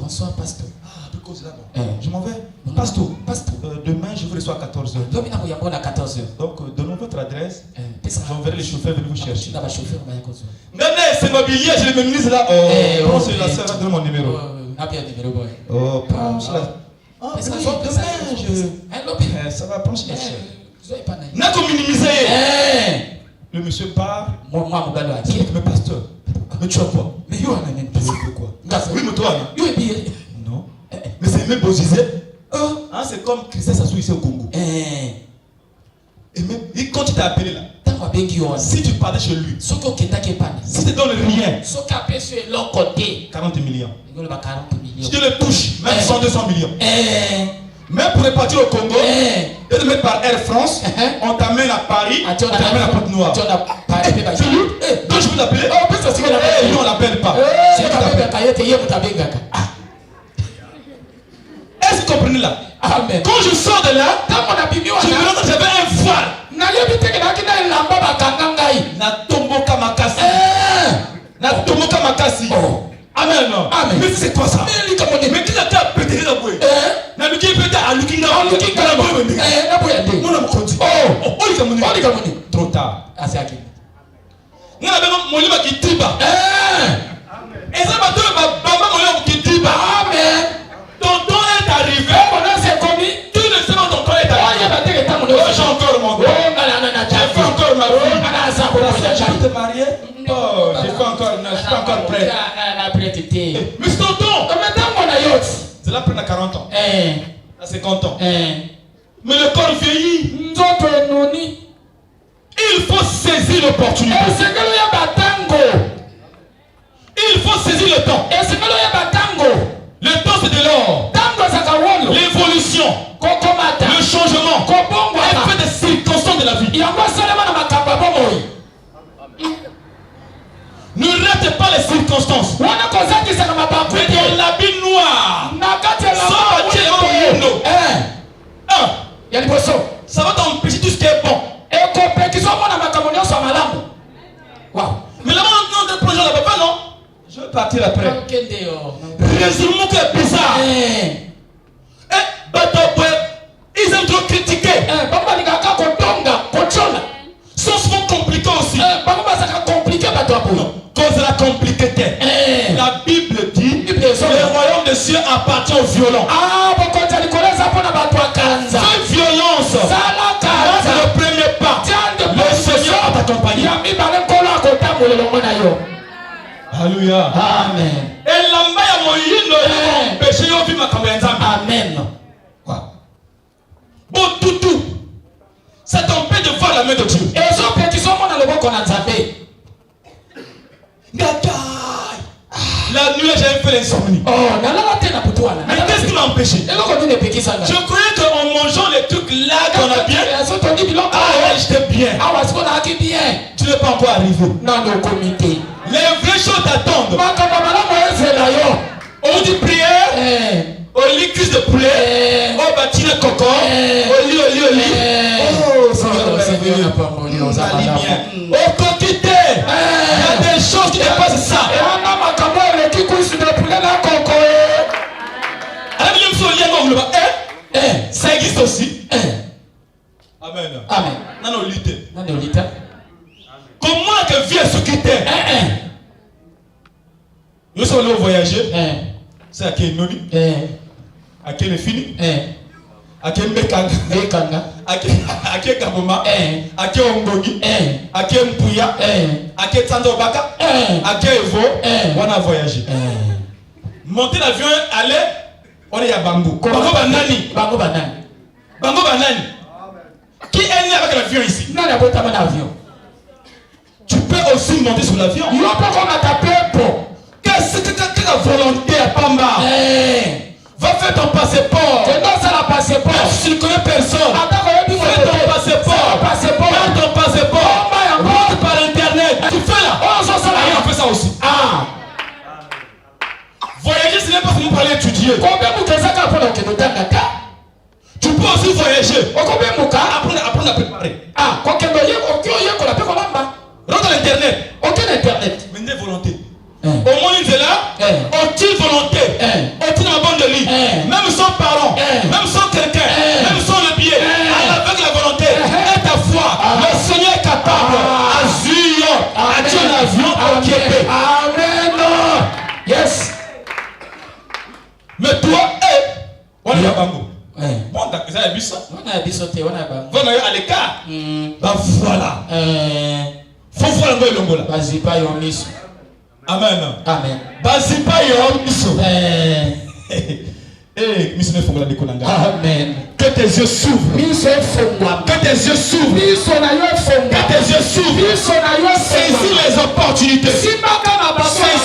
Ah, de cause là-bas. Je m'en vais. Pasteur. Demain, je vous reçois à 14h. Donc, donnons votre adresse. J'enverrai les chauffeurs venir vous chercher. Même c'est mobilier, je le ministre là. Oh, c'est la sœur, donne mon numéro. Oh, demain, ça va prendre la chair. N'a qu'à minimiser. Le monsieur part. Mais pasteur, mais tu as quoi? Mais tu as quoi? Oui, mais toi, non. Mais c'est même bosisé. C'est comme Christophe Sassou ici au Congo. Et même, quand tu t'es appelé là, si tu partais chez lui, si tu te donnes rien, 40 millions. Si tu le touches, même 100, 200 millions. Même pour repartir au Congo, et te mettre par Air France, on t'amène à Paris, on t'amène à Pointe-Noire. Donc je peux t'appeler? Non, on l'appelle pas. Est-ce que vous comprenez là? Amen. Quand je sors de là, je me rends compte que j'avais un voile. Natomoka makasi. Amen. Mais c'est quoi ça? Mais qui t'a pété la bouée? Naluki pété à Lukinga. Trop tard. Nous avons mon livre qui tiba. Et ça va te Amen. Tonton est arrivé. Tu ne sais pas tonton est arrivé. J'ai encore mon gars. J'ai fait encore ma vie. J'ai te marier. Oh, je suis pas encore prêt. Mais c'est tonton. C'est là près de 40 ans. À 50 ans. Mais le corps vieillit. Il faut saisir l'opportunité. Il faut saisir le temps. Le temps c'est de l'or. L'évolution, le changement, elle fait des circonstances de la vie. Ne rate n'accepte pas les circonstances. Mais dans l'habit noir, ça va t'empêcher tout ce qui est bon. Mais là-bas, on est plongé là-bas, pas non? Je vais partir après. Résumons que c'est bizarre. Ils aiment trop critiquer. Sont souvent compliqués aussi. Cause de la complicité. La Bible dit que le royaume des cieux appartient aux violents. Fais violence. C'est le premier pas. Le Seigneur va t'accompagner. Alléluia. Amen. Et la main à mon péché, on vit ma campagne. Amen. Bon, tout. Ça t'empêche de voir la main de Dieu. Et les autres qui sont dans le bon qu'on a tapé. La nuit, j'avais fait l'insomnie. Mais qu'est-ce qui m'a empêché? Je croyais qu'en mangeant les trucs là qu'on a bien, j'étais bien. Tu n'es pas encore arrivé. Les vraies choses t'attendent. On dit prière, on lit cuisse de poulet, on bâtit le coco, on lit. Oh, Seigneur, au quotidien, il y a des choses qui dépassent ça. Ça existe aussi. Amen. Non, lutte. Comment que vie est quitter? Nous sommes allés voyager. C'est à qui Noni? À qui le fini? À qui Mbekanga? À qui Kaboma? À qui Ongogi? À qui Mpuya? À qui Tandobaka? À qui Evo? On a voyagé. Monter l'avion, aller, on est à Bangou. Bango Banani. Qui est né avec l'avion ici? Tu peux aussi monter sur l'avion. Qu'est-ce que la volonté à Pamba? Va faire ton passeport. Même si tu ne connais personne. Fais ton passeport. Fais ton passeport. Rentre par internet. Tu fais là. On fait ça aussi. Voyager, ce n'est pas seulement pour aller étudier. Tu peux aussi voyager. Apprendre à préparer. Rentre à l'internet. Mais une volonté. Au moins il est là, ont-ils volonté, ont-ils la bande de lit, même sans parents, même sans quelqu'un, même sans le billet, avec la volonté et ta foi, le Seigneur est capable à Zion, à Dieu l'avion, à Kiépé. Amen. Yes. Mais toi, on est à Bango. Bon, t'as ça, on a à l'écart. Bah voilà. Faut voir le Longola. Vas-y, pas yon miso. Amen. Basipa yon miso. Amen. Que tes yeux s'ouvrent. Que tes yeux s'ouvrent. Que tes yeux s'ouvrent. Saisis les opportunités. Saisis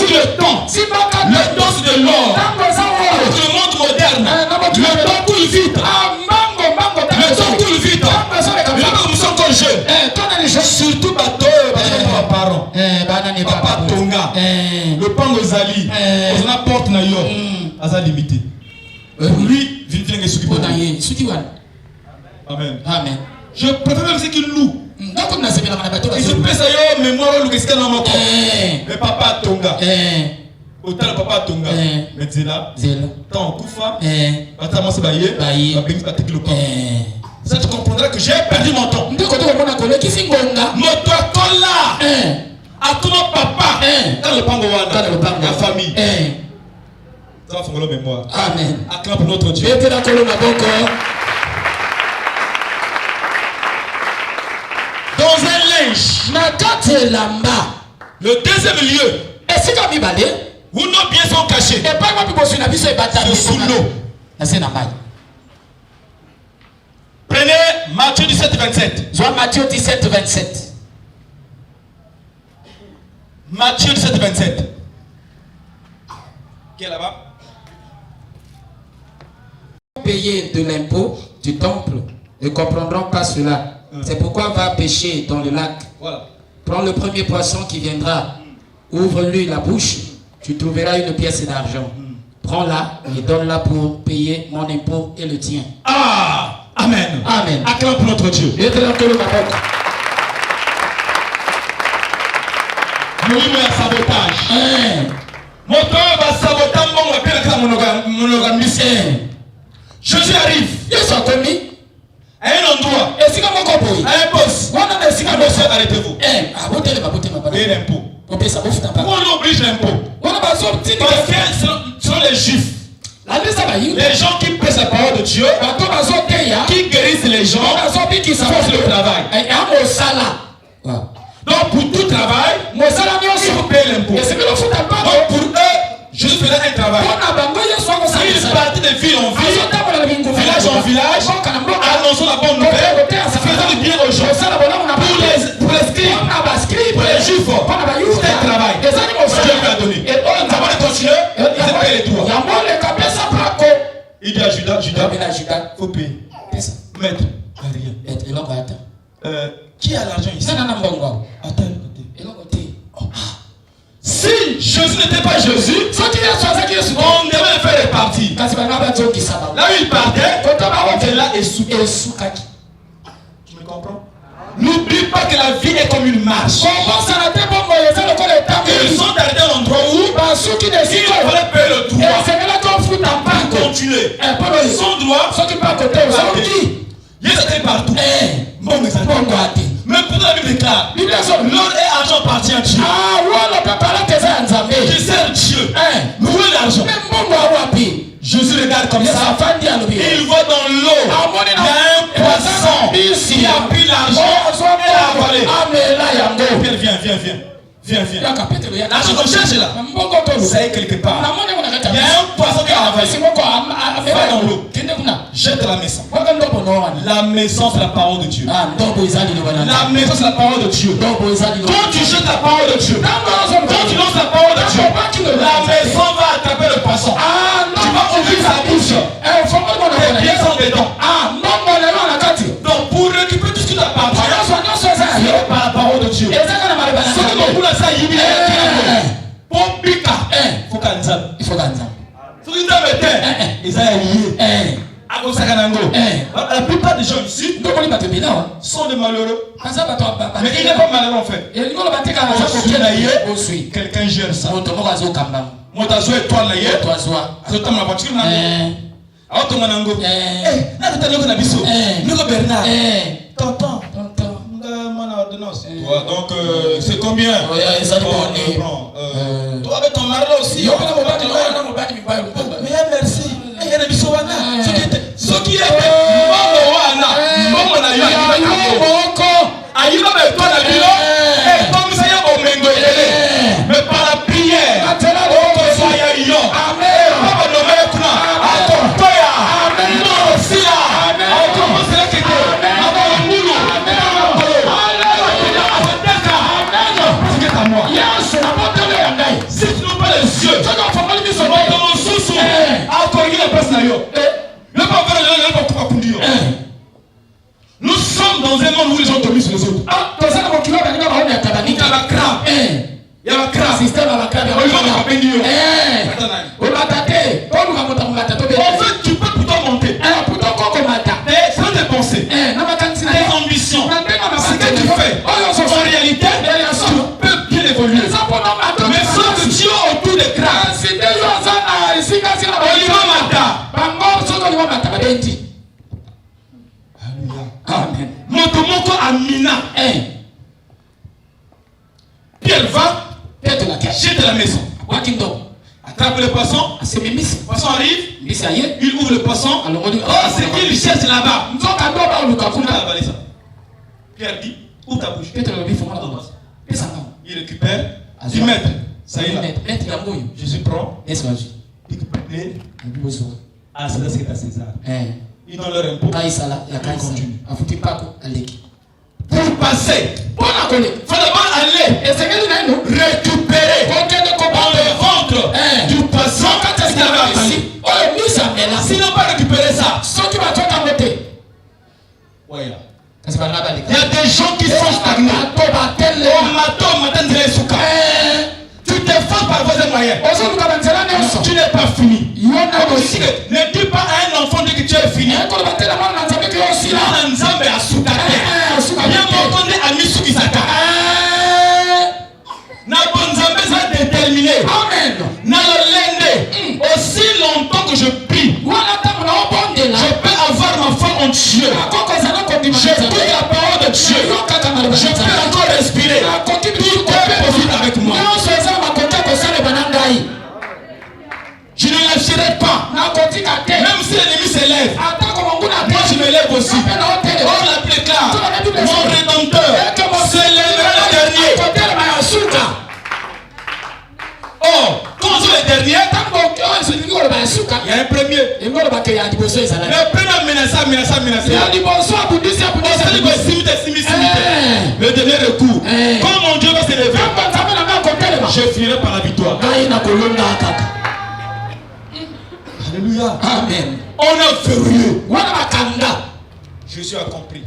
le temps. Le temps c'est de l'or. Le monde moderne. Le temps coule vite. Le temps coule vite. Nous sommes encore jeunes. Surtout bateau. Parents. Papa Tonga. Le pan Ozali. On a porte na yo. Aza limité. Lui, Amen. Je préfère même ceux qui louent. Il se pèse à yo mémoire ou qu'est-ce qu'il y a dans mon corps. Mais Papa Tonga. Autant le Papa Tonga. Mais Zela. Tant Koufa. Bata Mose Baye. Ça tu comprendras que j'ai perdu mon temps. Moto Kola. À ton papa. Dans le pango la famille. Ça va faire la mémoire. Amen. Acclame pour notre Dieu. Dans un linge. Le deuxième lieu. Où nos biens sont cachés. C'est sous l'eau. Prenez Matthieu 17, 27. Matthieu 17, 27. Matthieu 17, 27. Qui est là-bas? Payer de l'impôt du temple ne comprendront pas cela. C'est pourquoi va pêcher dans le lac. Voilà. Prends le premier poisson qui viendra Ouvre-lui la bouche, tu trouveras une pièce d'argent. Prends-la et donne-la pour payer mon impôt et le tien. Ah, amen. Amen. Acclame pour notre Dieu. Nous avons un sabotage. Moteur va saboter mon Jésus arrive. À un endroit. À un poste. Arrêtez-vous. Et l'impôt. Pourquoi on oblige l'impôt? Parce que selon les Juifs, les gens qui paient la parole de Dieu, qui guérissent les gens, font le travail. Donc pour tout travail, il faut payer l'impôt. Donc pour eux, Jésus faisait un travail. Il partait de ville en ville, village en village, annonçant la bonne nouvelle, faisant du bien aux gens. Pour les scribes, pour les juifs, c'était un travail. Dieu lui a donné. Avant de continuer, il a payé les droits. Il dit à Judas, il faut payer. Maître, rien. Qui a l'argent ici? Attends, si Jésus n'était pas Jésus, on devait le faire répartir. Là où il partait, là et sous. Tu me comprends? N'oublie pas que la vie est comme une marche. Ils sont arrivés à l'endroit où il fallait payer le droit pour continuer. Son droit, il était partout. Mais pourtant la Bible déclare, l'or et argent appartient à Dieu. Je sers Dieu. Mais où est l'argent? Jésus regarde comme ça. Il voit dans l'eau, il y a un poisson qui a pris l'argent et l'a avalé. Viens. L'argent qu'on cherche là, ça y est quelque part. Il y a un poisson qui a avalé. Va dans l'eau. Jette la maison. La maison, c'est la parole de Dieu. La maison, c'est la parole de Dieu. Quand tu jettes la parole de Dieu, quand tu lances la parole de Dieu, la maison va attraper le poisson. Tu vas ouvrir sa bouche. Tes pieds sont dedans. Donc pour récupérer tout ce qui t'appartient, c'est par la parole de Dieu. Ce que nous voulons, ça y est. Pour piquer, il faut qu'un zam. Il faut qu'un zam était. Ils ont lié. La plupart des gens ici sont des malheureux. Mais il n'est pas malheureux en fait. Quelqu'un gère ça. Moi, tu as toi là hier. Tu as ma voiture là. Alors, tu as Bernard. Tonton. Donc, c'est combien? Toi avec ton mari là aussi. Mais merci. Ce qui est mais par la prière, si tu n'as pas les yeux, nous sommes dans un monde où les gens tombent sur les autres. Il y a la crabe. Il y a la crabe. En fait, tu peux pourtant monter. Sans tes pensées, tes ambitions, ce que tu fais, en réalité, tu peux bien évoluer. Mais sauf que tu es autour des crabes. Amen. Motomoko Amina. Puis elle va jette la maison. Attrape le poisson. Le poisson arrive. Il ouvre le poisson. C'est qu'il cherche là-bas. Pierre dit, ouvre ta bouche. Il récupère. Du maître. Ça y est. Jésus prend. Ah, c'est là ce que tu as César. Ils donnent leur impôt. Ils continuent. Pour passer, il faut d'abord aller récupérer dans le ventre du poisson ce qu'il avait avalé. S'ils n'ont pas récupéré ça, ouais. Il y a des gens qui sont stagnés. Au matin, tu pas fini. Ne dis pas à un enfant que tu es fini. Aussi longtemps que je prie, je peux avoir ma foi en Dieu. Je prie la parole de Dieu. Je peux encore respirer. Tout est possible avec moi. Je ne lâcherai pas. Même si l'ennemi s'élève, moi je me lève aussi. On la déclare. Mon Rédempteur s'élèvera le dernier. Oh, quand on est le dernier, il y a un premier. Le premier menacé. Le dernier recours. Quand mon Dieu va s'élever, je finirai par la victoire. Alléluia. Amen. On a verrouillé. Je suis accompli.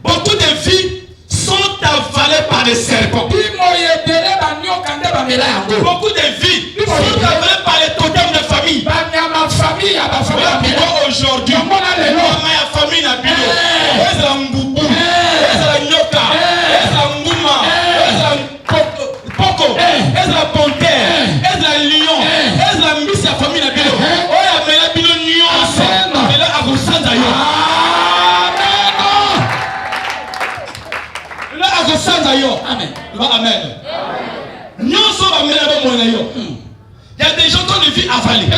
Beaucoup de vies sont avalées par des serpents. Beaucoup de vies sont avalées par les totems de famille. Aujourd'hui, ma famille n'a plus de Poko, est-ce la panthère, est-ce la lion, est-ce la miss la famille la bilo. Oh ya mais la bilo nuance. Mais là à Rosan d'ailleurs. Là à Rosan d'ailleurs. Amen. Amen. Nuance va mener là mon d'ailleurs. Il y a des gens qui ont des vies avalées.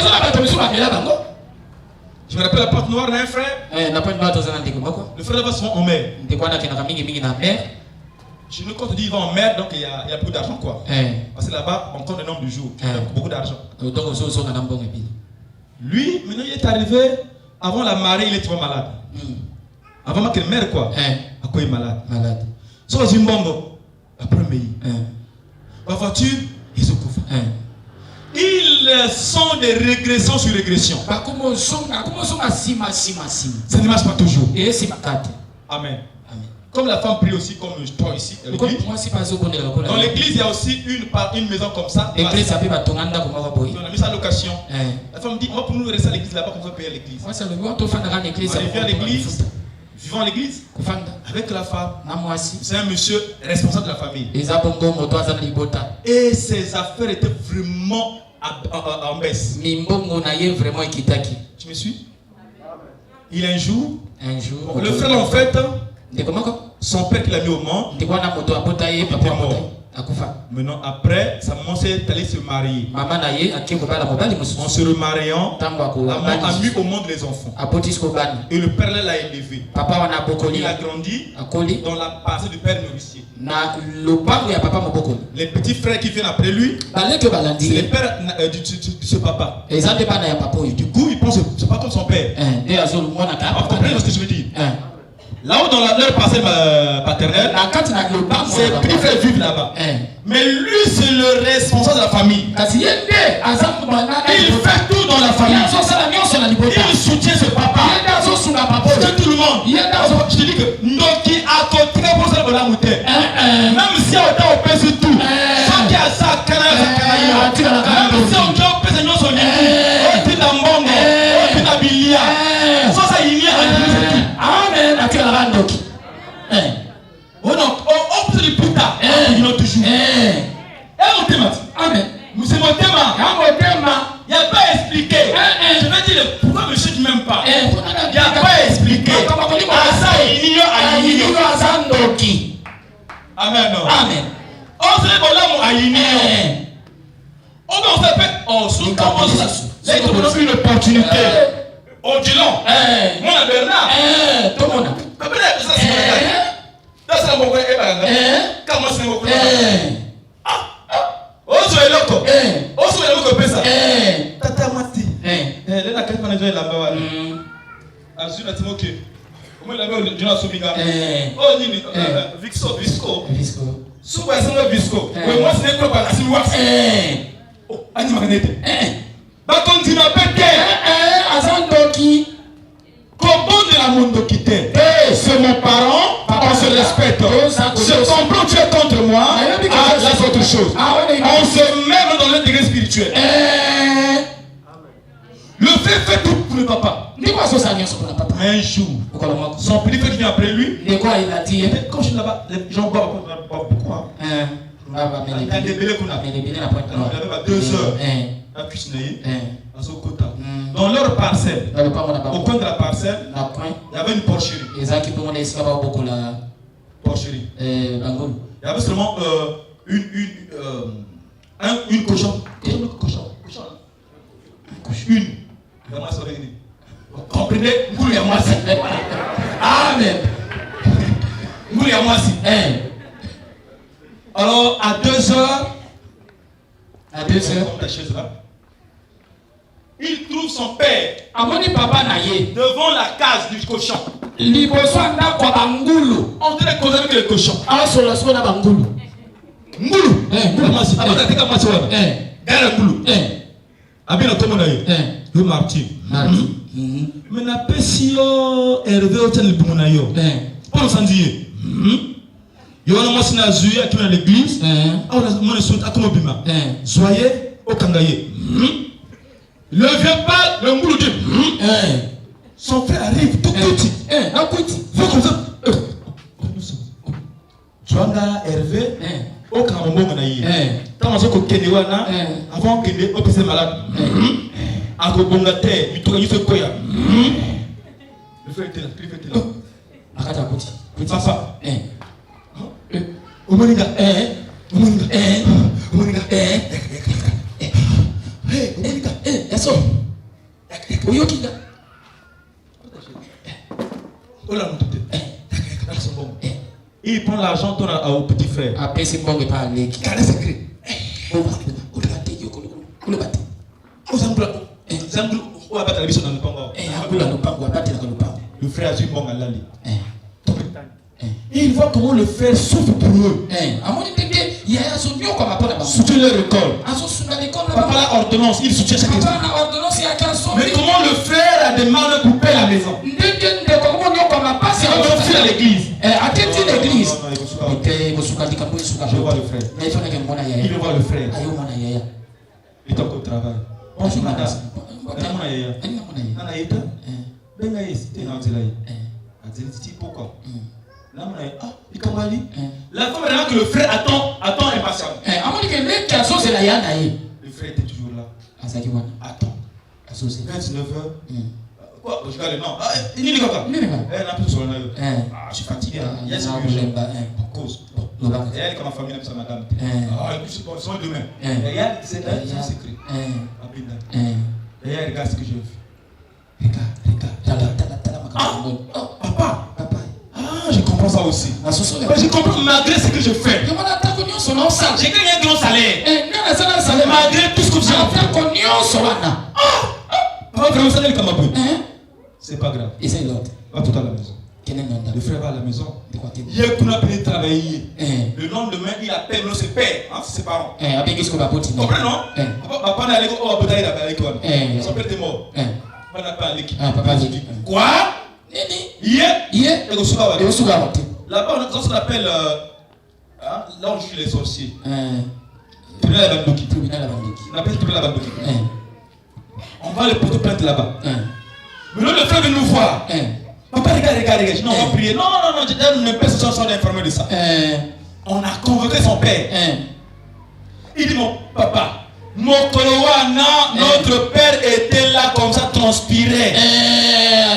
Je me rappelle la porte noire d'un frère. Le frère va souvent en mer. Chez nous, quand on dit il va en mer, donc il y a beaucoup d'argent quoi. Parce que là-bas, on compte le nombre de jours. Donc beaucoup d'argent. Lui, maintenant il est arrivé, avant la marée, il est trop malade. Avant que le maire quoi. À quoi il est malade. Soit une bombe, après le pays. La voiture, ils se couvrent. Ils sont des régressions sur régression. Ça ne marche pas toujours. Amen. Comme la femme prie aussi, comme toi ici, à l'église. Dans l'église, il y a aussi une maison comme ça. On a mis ça à location. La femme dit, on va pour nous rester à l'église là-bas, qu'on va payer à l'église. On vient à l'église, vivant à l'église, avec la femme. C'est un monsieur responsable de la famille. Et ses affaires étaient vraiment en baisse. Tu me suis? Il a un jour, le frère en fait, son père qui l'a mis au monde, il était mort. Maintenant, après, sa maman s'est allée se marier. En se remariant, la maman a mis au monde les enfants. Et le père l'a élevé. Il a grandi dans la partie du père nourricier. Les petits frères qui viennent après lui, c'est les pères de ce papa. Du coup, ils pensent que c'est pas comme son père. Vous comprenez ce que je veux dire? Là-haut dans leur parcelle paternelle, ses petits frères vivent là-bas. Mais lui, c'est le responsable de la famille. Il fait tout dans la famille. Il soutient ce papa. Il soutient tout le monde. Je te dis que Ndoki a côté pour ça de la montée. Même si on a opéré sur tout, ça qui a ça, même si on a opéré sur son lit, on dit dans bon, on dit dans bilia. Ça y est, amen. Oh non, on peut dire putain. Il a toujours. Mon thème. Amen. C'est mon thème. Il n'y a pas à expliquer. Je vais dire pourquoi monsieur ne m'aime pas. Il n'y a pas à expliquer. Amen. Amen. On se lève là, on s'appelle. Oh, sous là, il te donne une opportunité. Oh, dis donc. Mon Bernard. Tout le monde. C'est mon frère. Comment c'est mon frère? Oh, je vais l'autre. Oh, je vais l'autre pesa. Tata Mati. Elle a quelqu'un qui est là-bas. Azul a dit ok. Comment il avait dit la soumiga? Oh, Nini. Visco. Souba, c'est un Visco. Mais moi, ce n'est pas si moi. Oh, Annie Magnete. Bah, continue à péter. Azandoki. Comment de la monde quitter? C'est mon parent, on se respecte. Je comprends tu es contre moi. Là c'est autre chose. On se met dans le degré spirituel. frère fait tout pour le papa. Un jour, son petit frère qui vient après lui. Quand je suis là-bas, les gens boivent beaucoup. Il y a des bébés qu'on a. Il avait 2 heures. La cuisine. Dans leur parcelle, au coin de la parcelle, il y avait une porcherie. Porcherie. Il y avait seulement une cochon. Une. Vous comprenez? Mouli à moi si. Amen. Mouli à moi si. Alors, à 2 heures, il trouve son père devant la case du cochon. On dirait qu'on avec le cochon. Ngoulou. Le martyr. Mais n'a pas si Hervé au tel Bumunayo. On s'en dit. Il y a un mois à Zuya qui est dans l'église. On est sur Akomobima. Soyez au Kangaye. Ne vient pas le Ngoulou dit. Son frère arrive tout petit. Faut comme ça. Joanga Hervé au Kangaye. Quand on se connaît, avant qu'il ait malade. Le frère était là. Papa. Omoninga. Il prend l'argent au petit frère. Le frère a dit bon à l'ali. Et il voit comment le frère souffre pour eux. Soutient leur école. Papa la ordonnance, il soutient chaque chose. Mais comment le frère a des mal pour payer la maison? Il va à l'église. Je vois le frère. Il voit le frère. Il est encore au travail. Bonjour madame. Pourquoi? La femme maintenant que le frère attend impatiemment. Le frère était toujours là. Attends. 29h. Quoi? Je regarde non. Il n'y a pas. Je suis fatigué. Il y a pour cause. Et elle, comme ma famille, sa madame. Je suis pas soin demain. Regarde, c'est secret. Regarde, regarde ce que j'ai vu. Regarde. Papa. Je comprends ça aussi. Je comprends malgré ce que je fais. J'ai gagné un grand salaire. Malgré tout ce que j'ai fait. C'est pas grave. Va tout à la maison. Le frère va à la maison. Hier, qu'on a pu travailler. Le lendemain, il appelle ses pères, ses parents. Comprenez, non? Papa n'est allé au Abotaï avec toi. Son père était mort. Papa n'a pas allé. Quoi? Hier, là-bas, on appelle là où je suis les sorciers. Tribunal de Bandoki. On appelle tribunal de Bandoki. On va le porter plainte là-bas. Mais là, le frère vient nous voir. Papa, regarde. Non, on va prier. Non, je donne une personne sans informer de ça. On a convoqué son père. Il dit, mon papa, notre père était là comme ça, transpirait.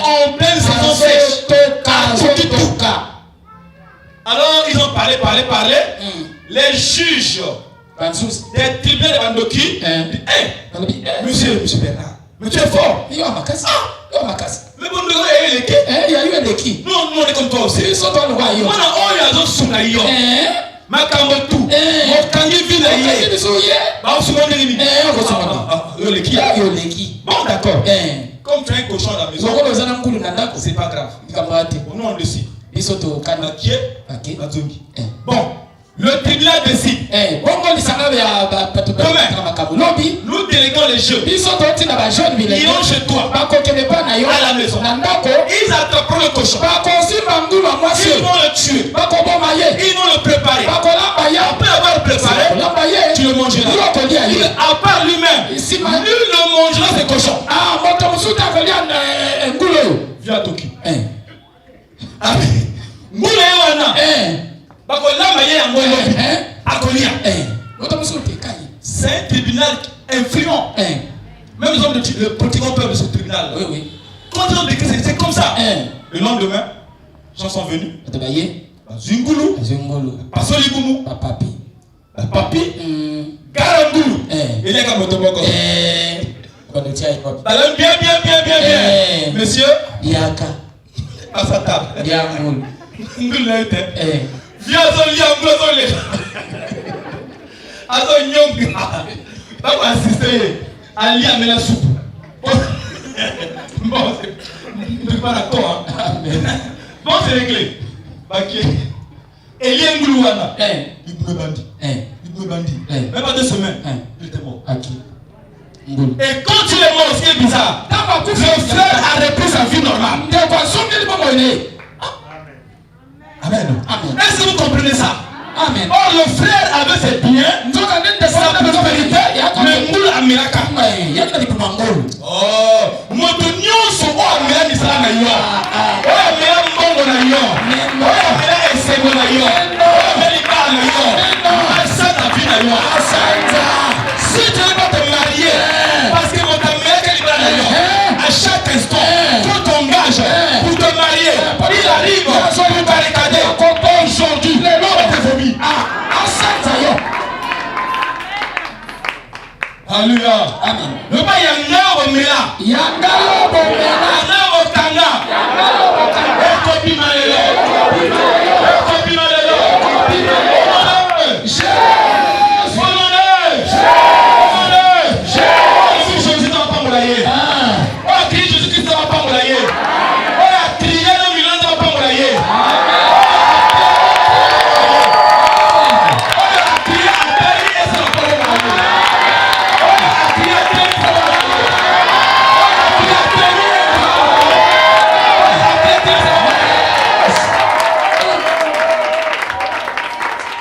En pleine saison sèche. Alors, ils ont parlé. Les juges des tribunaux de Bandoki disent, monsieur Bernard, mais tu es fort. Mais bon, nous avons eu l'équipe. Nous, on est comme toi aussi. On a bon, d'accord. Comme tu as un cochon à la maison, c'est pas grave. Nous, on décide. Bon, le tribunal décide. Nous déléguons les jeunes. Ils iront chez toi à la maison. Ils attraperont pour le cochon. Ils vont le tuer. Ils vont le préparer. Après avoir préparé, tu le mangeras. À part lui-même, lui le mangera ce cochon. Viens Toki. C'est un tribunal influent. Même les hommes le politiquement peur de ce tribunal. Oui. Quand ils ont décrit, c'est comme ça. Le lendemain, les gens sont venus. Zungulu. Pasoliboumou. Papi. Garangulu. Il est comme Otoboko. Bien. Monsieur. Yaka. À sa table. Yamul. Viens Azo Nyonga. Pas pour assister à l'IA mais la soupe. Bon, c'est pas d'accord. Bon, c'est réglé. Elie Ngoulouana. Il me bandit. Même pas 2 semaines. Il était mort. Et quand il est mort, ce qui est bizarre, le frère a repris sa vie normale. Amen. Est-ce que vous comprenez ça? Amen. Or, le frère avait ses biens, sa prospérité, mais Ngoul Amiraka. Oh, Motonio sont au Amira Misala Nayo. Oh, Amira Mbongo Nayo. Oh, Amira Esego Nayo. Oh, Amira Nayo. Asana Vie Nayo. Si tu ne veux pas te marier, parce que mon Amira Kalibra Nayo, à chaque instant, quand tu t'engages pour te marier, il arrive pour barricader. Aujourd'hui, les morts étaient vomis. Alléluia. Amen. Le pas Yanga Omela. Yanga Otanga. Ekopi Malelo. Jésus ne va pas moulayer. Oh, Christ Jésus-Christ ne va pas moulayer. Oh, la trière de Milan ne va pas moulayer.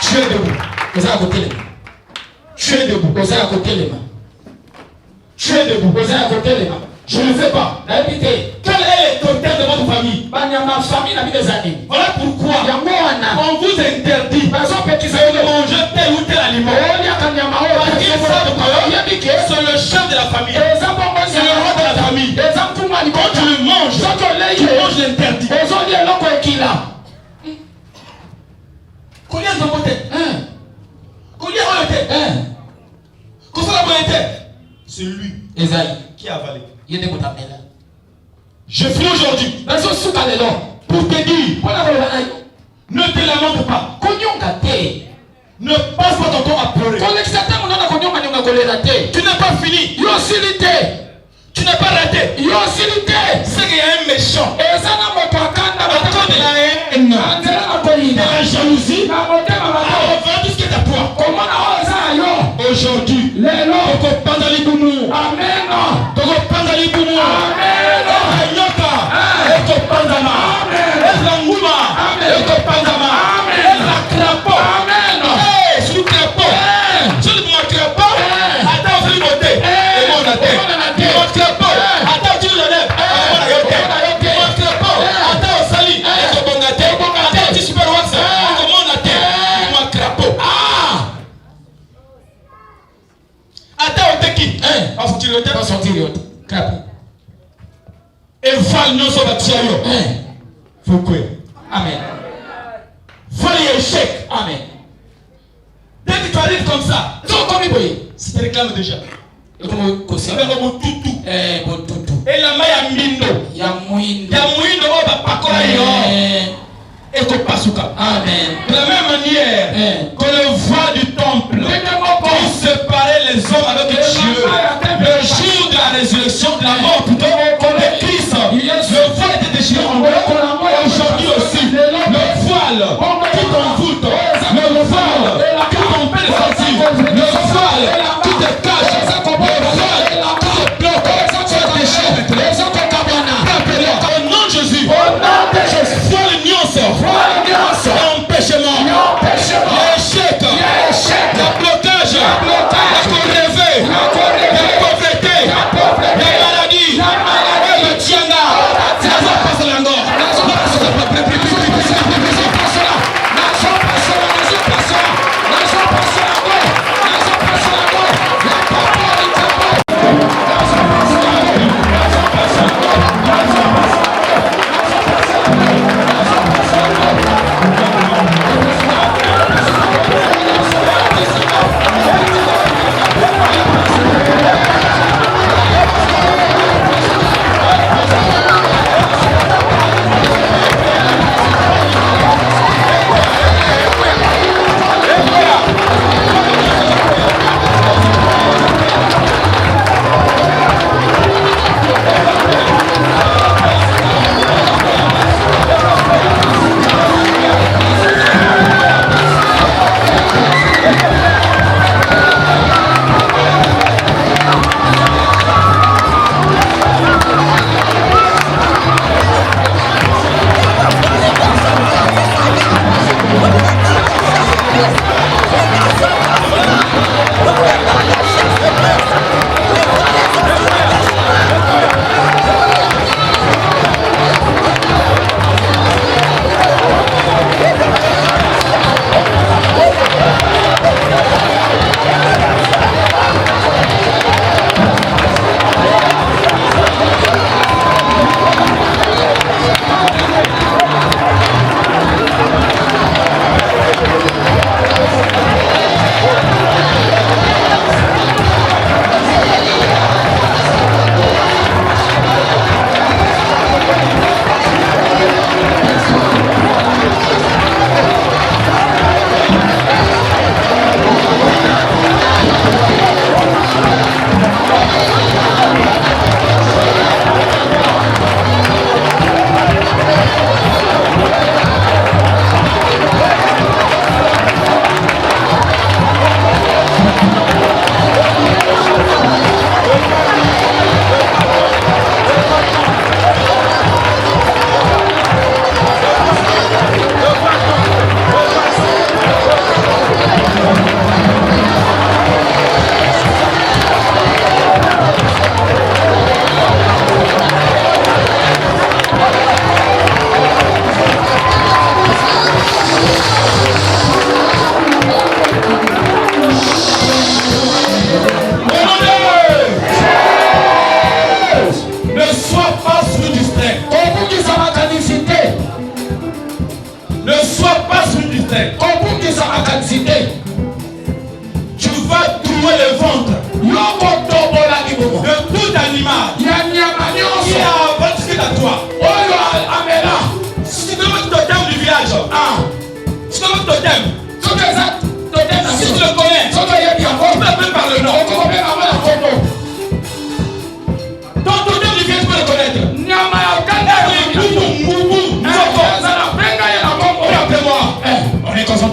Tu es debout. Je ne sais pas. Quel est le thème de votre famille? Voilà pourquoi on vous interdit de manger tel ou tel aliment. C'est le chef de la famille. C'est le roi de la famille. Quand tu le manges, tu manges l'interdit. Combien de beauté? Combien de beauté? C'est lui qui a avalé. Je finis aujourd'hui pour te dire, ne te lamente pas. Ne passe pas ton temps à pleurer. Tu n'es pas fini. Tu n'es pas raté. C'est qu'il y a un méchant. Attends de la haine, de la jalousie. Avant tout ce qui est à toi. Aujourd'hui, Toko Pandaliboumou. Amen. Toko Pandaliboumou. Amen. Ayoka. Toko Pandama. Amen. Ngouma. Toko Pandama. Amen. Crapaud. Amen. Sur le crapaud. Sur le crapaud. Attends, on fait voter. Et moi on a terre. Mon crapaud. Attends, tu nous enlèves. On a yoté. Mon crapaud. Attends, on salit. Et on a terre. Attends, tu super wax. Comment on a terre. Mon crapaud. Attends, on te quitte. Pas sortir. Et val non sur la tiayo. Faut quoi? Amen. Val échec. Amen. Dès que tu arrives comme ça, tu te réclames déjà. Et la main ya mindo. Ya mouindo oba pakola yo. Et que pasuka. Amen. De la même manière que le voile du temple qui séparait les hommes avec Dieu, le jour de la résurrection, de la mort plutôt, de Christ, le voile était déchiré en deux. Aujourd'hui aussi, le voile qui t'envoûte, le voile qui t'empêche de sortir, le voile qui te cache, le voile qui te bloque, tu es déchiré. Au nom de Jésus.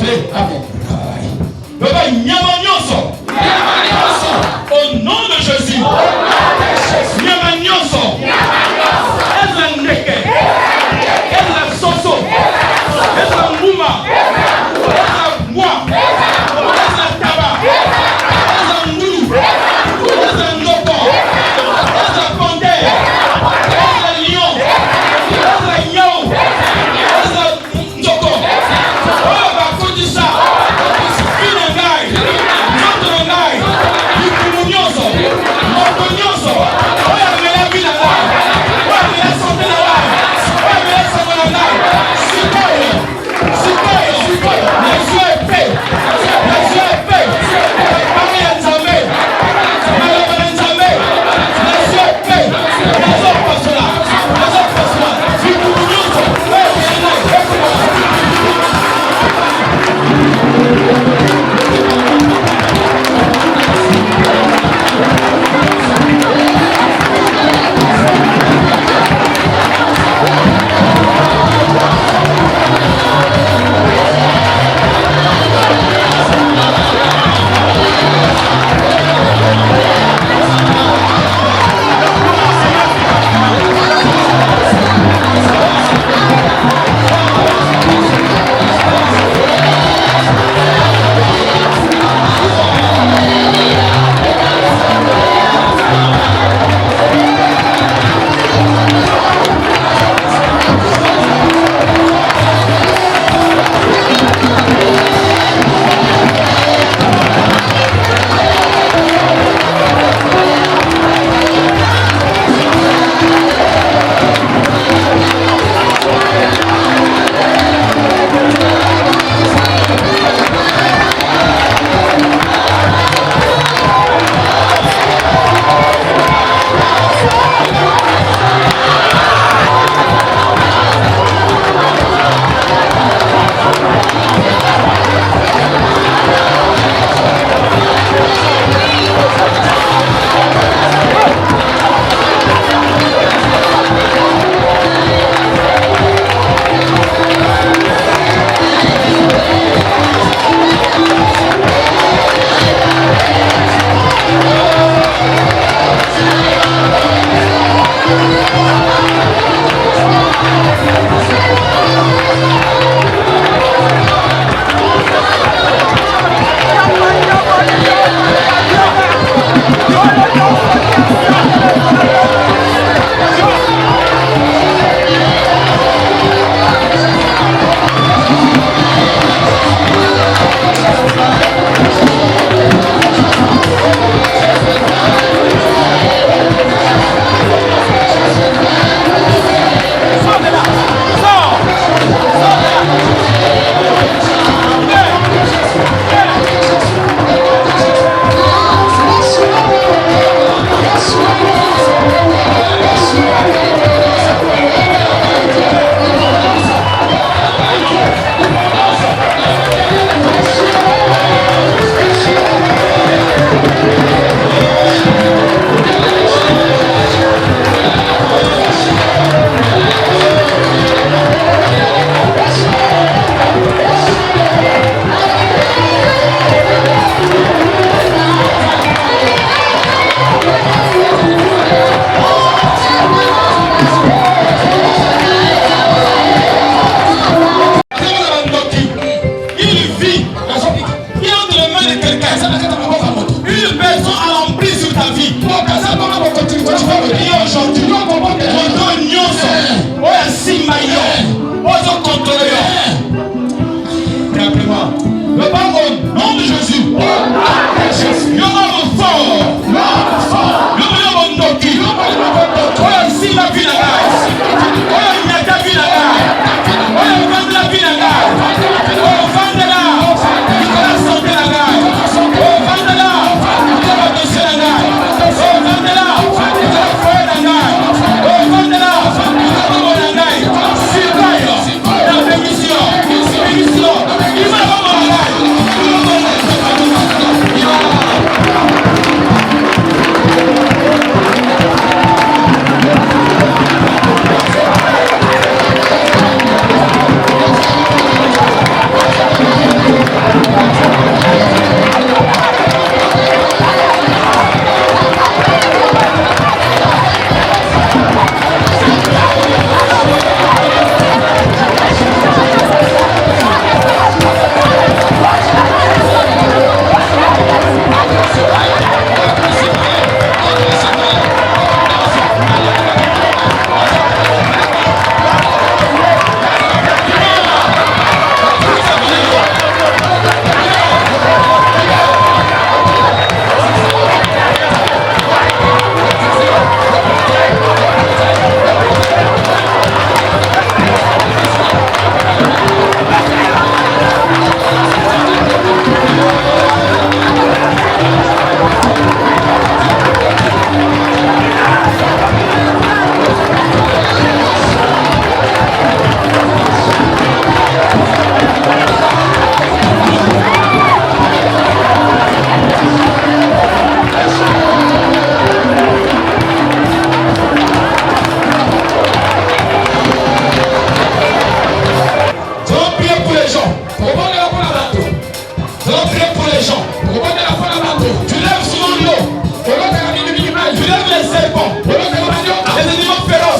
entrer. Amen. Au nom de Jésus.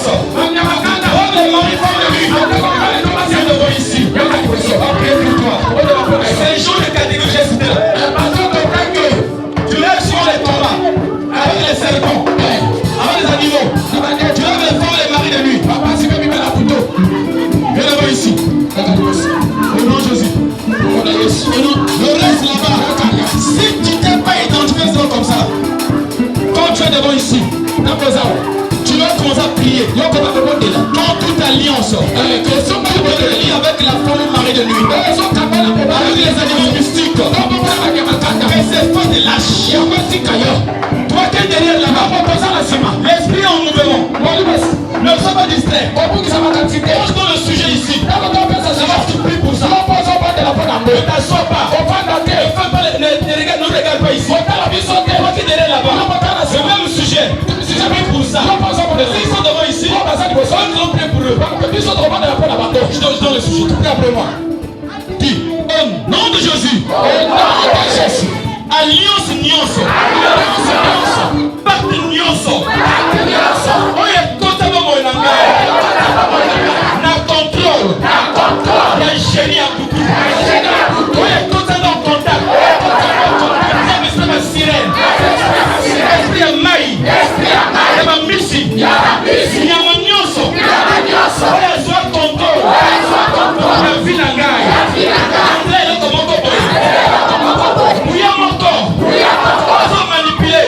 alliance. Oh, les maris font de lui. Viens devant ici. Après pour toi. C'est le jour de catégorie gestionnaire. Tu lèves sur les combats avec les serpents, avec les animaux. Tu lèves les femmes, les maris de lui. Viens devant ici. Au nom de Jésus. Le reste là-bas. Si tu t'es pas identifié comme ça, quand tu es devant ici, tu vas commencer à prier. Quand toute alliance tu peux te lier avec la femme ou mari de lui, avec les animaux mystiques, que ces femmes de lâche. Toi qui es derrière là-bas, l'esprit est en mouvement. Ne sois pas distrait. Pense dans le sujet ici. Ça va te prier pour ça. Ne t'assois pas. Ne regarde pas ici. Toi qui es derrière là-bas, c'est le même sujet. C'est jamais pour ça. Ils sont devant ici. Nous allons prier pour eux. Je donne le sujet. Prie après moi. Dis, au nom de Jésus. Alliance nyonso. Pacte nyonso. Oye totalement mon langage. Na contrôle. Ya génie à coucou. Oye totalement en contact. Ça me sirène. Esprit à maï. Ya ma misi. Ya ma nyonso. Oye soit contrôle. Ya vie langage. André le comment manipuler.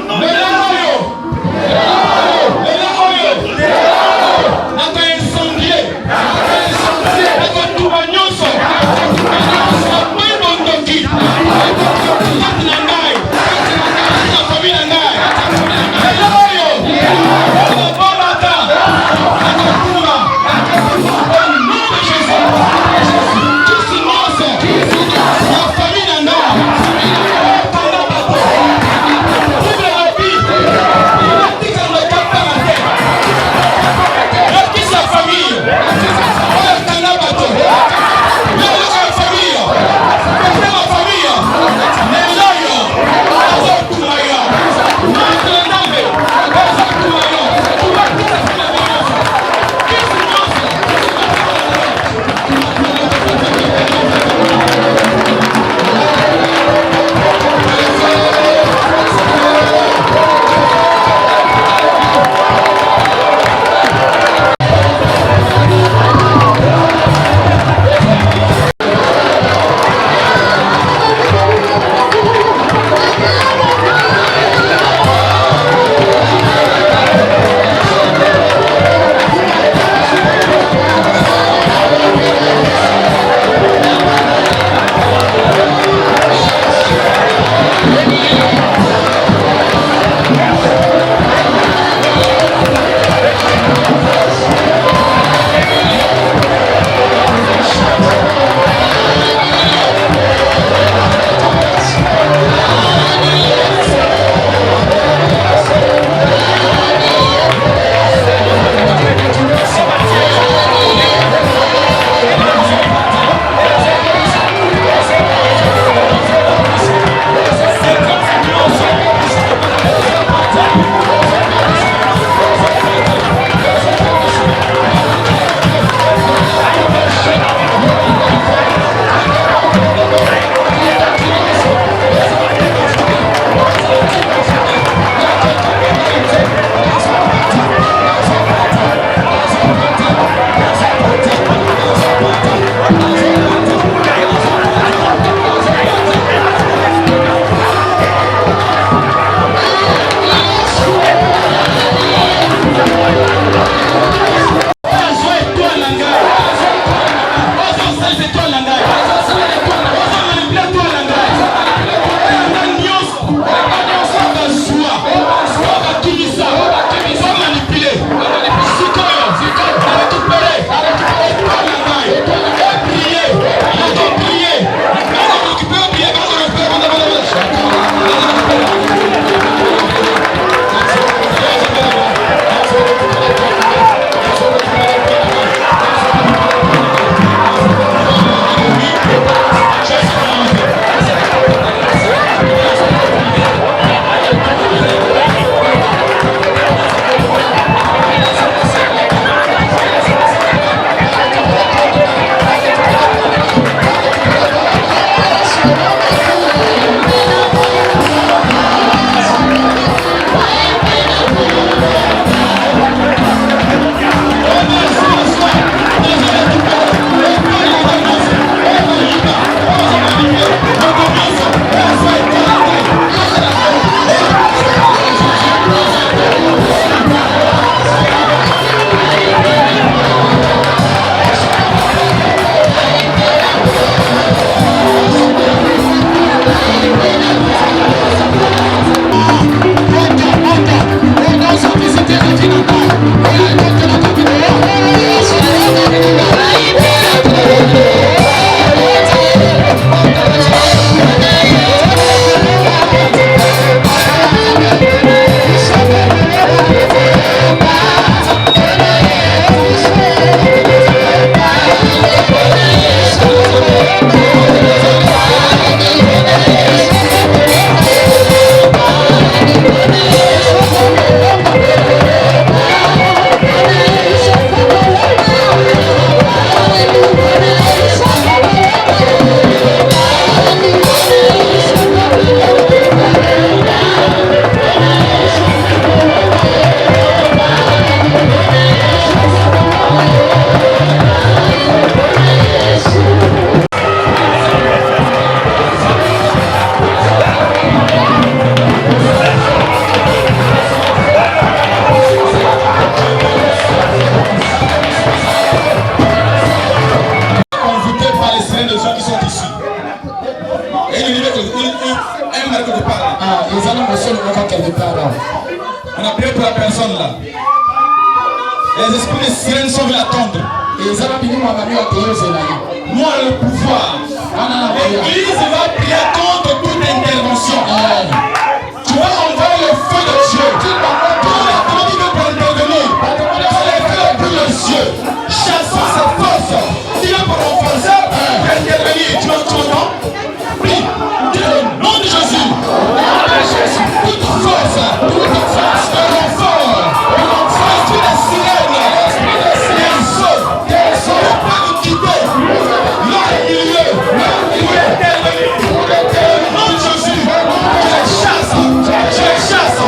La famille On a prié pour la personne là. Les esprits de sirène sont venus attendre. Moi le pouvoir. L'église va prier contre toute intervention. Tu vas envoyer le feu de Dieu. Pour la conduite pour intervenir. Dans les feux pour le cieux. Chassons ces forces. Tu vas pour renforcer. Pour intervenir. Tu m'entends? Prie. Dis le nom de Jésus. Toute force. Un renfort. Esprit de sirène. Les sauts. Ne va pas nous quitter. Là il est. Pour intervenir. Au nom de Jésus. Je les chasse. Je les chasse.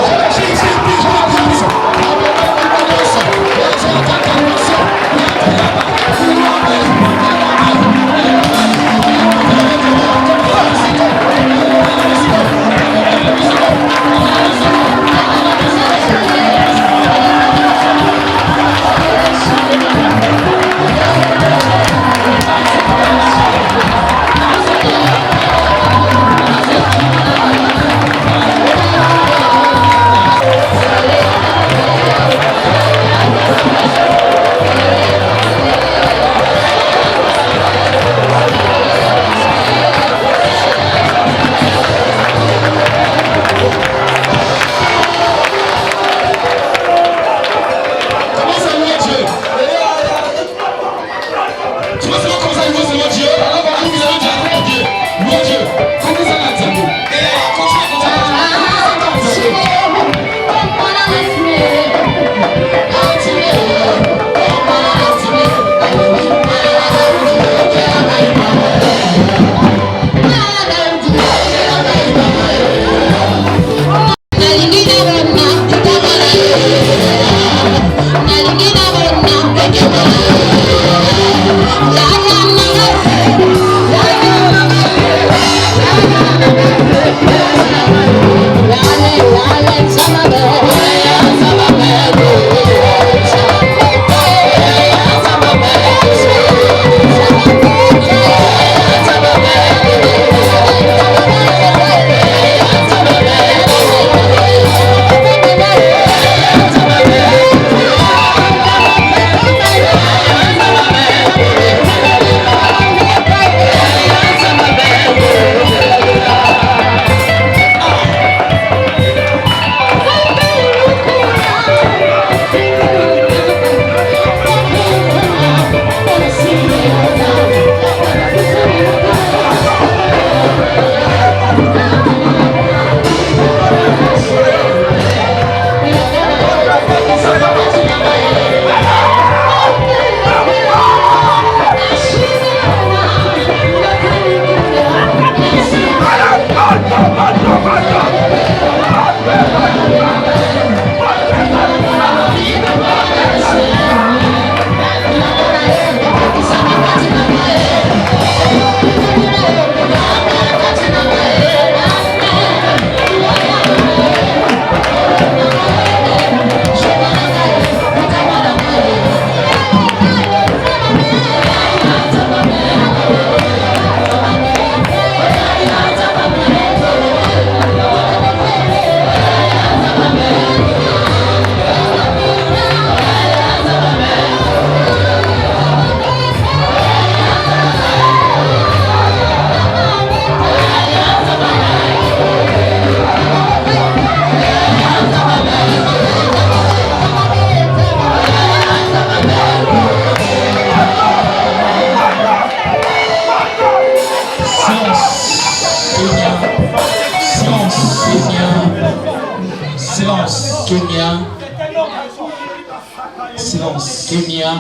Silence. Kenya.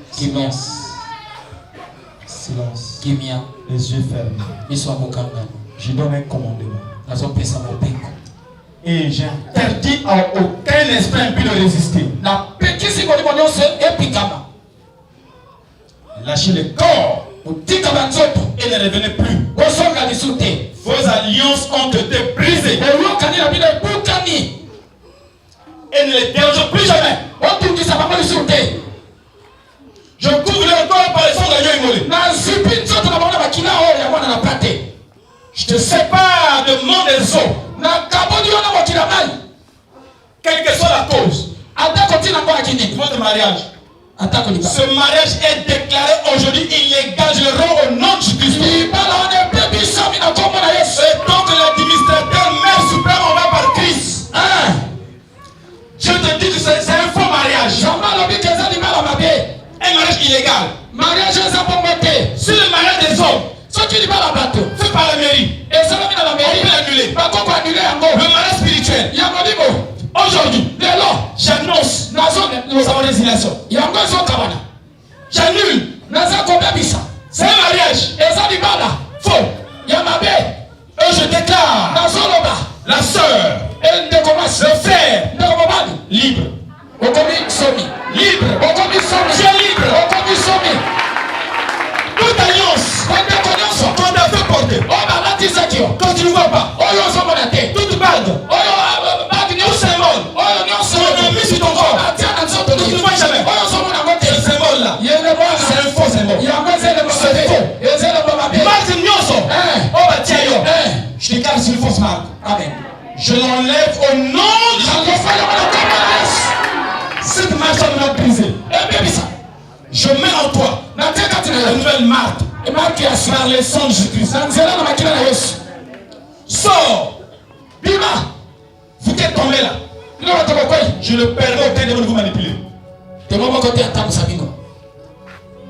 Silence. Silence. Kenya. Les yeux fermés. Je donne un commandement. Et j'interdis à aucun esprit impur de résister. Lâchez le corps et ne revenez plus. Vos alliances ont été brisées. Et ne les dérangez plus jamais. Je couvre le corps par le sang d'agneau immolé. Je te sépare de monde des eaux. Votre mariage. Ce mariage est déclaré aujourd'hui illégal. Je le rends au nom de Jésus. Et donc l'administrateur, mère suprême, on va par Christ. Je te dis que c'est un faux mariage. Un mariage illégal. C'est le mariage des hommes. Fait par la mairie. On peut l'annuler. Le mariage spirituel. Aujourd'hui, j'annonce sa résignation. J'annule. C'est un mariage faux. Et je déclare la sœur, le frère, libre. Libre. Tu es libre. Toute alliance qu'on t'a fait porter, quand tu ne vois pas, toute bague, tout symbole qu'on a mis sur ton corps, que tu ne vois jamais, ce symbole-là, c'est un faux symbole. C'est faux. Marque Nyoso, je déclare sur une fausse marque. Amen. Je l'enlève au nom de Jésus. Cette marque va briser. Je mets en toi la nouvelle marque. Par les sangs de Jésus-Christ. Sors. Bima. Vous qui êtes tombé là. Je le permets au téléphone de vous manipuler.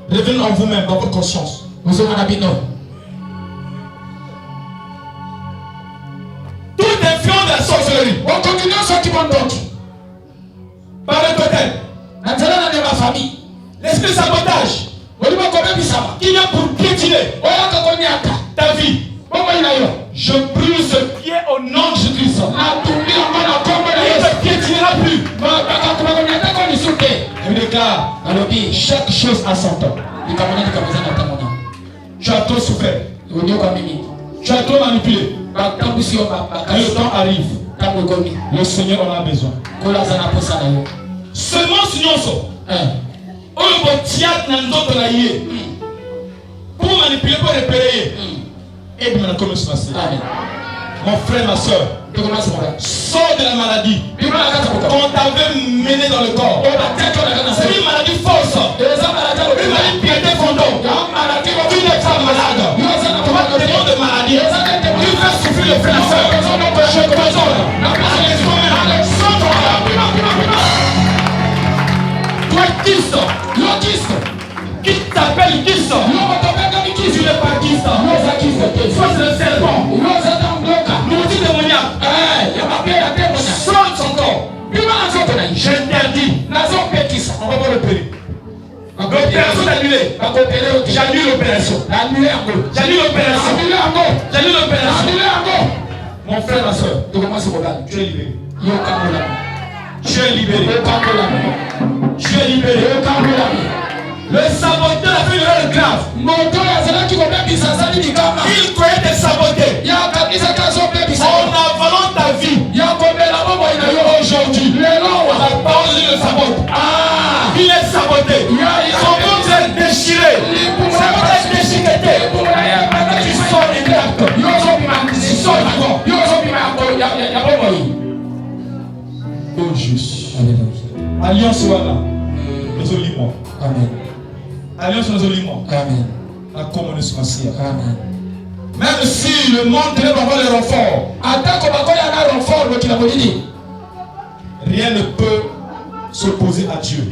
Revenez en vous-même, dans votre conscience. Toute influence de la sorcellerie. Par le totem. L'esprit sabotage. Qui vient pour piétiner ta vie. Je brûle ce pied au nom de Jésus-Christ. Il ne piétinera plus. Je me déclare, chaque chose a son temps. Tu as trop souffert. Tu as trop manipulé. Le temps arrive. Le Seigneur en a besoin. Seulement si nous sommes. Pour manipuler, pour repérer. Aide-moi comme se passer. Mon frère, ma soeur, sors de la maladie qu'on t'avait mené dans le corps. C'est une maladie fausse. Une maladie piété fondant. Tu n'es pas malade. Tu as des noms de maladie. Tu veux souffrir le frère, la soeur. Je t'ordonne. Toi, qui t'appelle qui sort? Tu n'es pas qui sort. Soit c'est le serpent. Maudit démoniaque. Sors son corps. J'interdis. On va pas l'opérer. L'opération est annulée. J'annule l'opération. J'annule l'opération. J'annule l'opération. Mon frère, ma soeur, tu es libéré. Tu es libéré. Tu es libéré. Le saboteur a fait une erreur grave. Il croyait te saboter. En avalant ta vie. Aujourd'hui, la parole de le sabote. Il est saboté. Son ventre est déchiré. Sa tête est déchiquetée. Tu sors du grave. Tu sors du corps. Oh juste. Alliance voilà. Résolument. Amen. Alliance résolument. Amen. La communauté sociale. Amen. Même si le monde devait avoir le renfort, rien ne peut s'opposer à Dieu.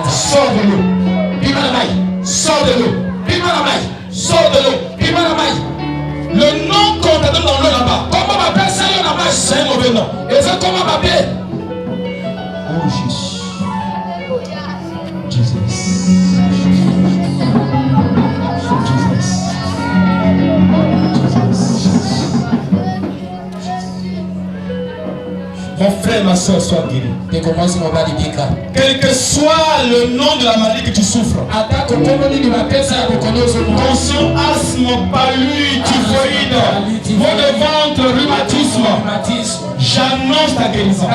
Sors de l'eau. Sors de l'eau. Sors de l'eau. Le nom qu'on t'a donné dans l'eau là-bas, c'est un mauvais nom. Oh Jésus. Mon frère, ma soeur, sois guéri. Quel que soit le nom de la maladie que tu souffres, tension, asthme, palu, typhoïde, maux de ventre, rhumatisme, j'annonce ta guérison.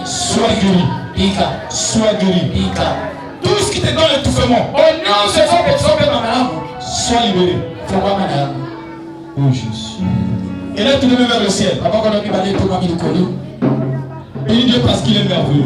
Sois guéri. Sois guéri. Tout ce qui te donne l'étouffement, sois libéré. Oh Jésus. Et là, tu te mets vers le ciel. Bénis Dieu parce qu'il est merveilleux.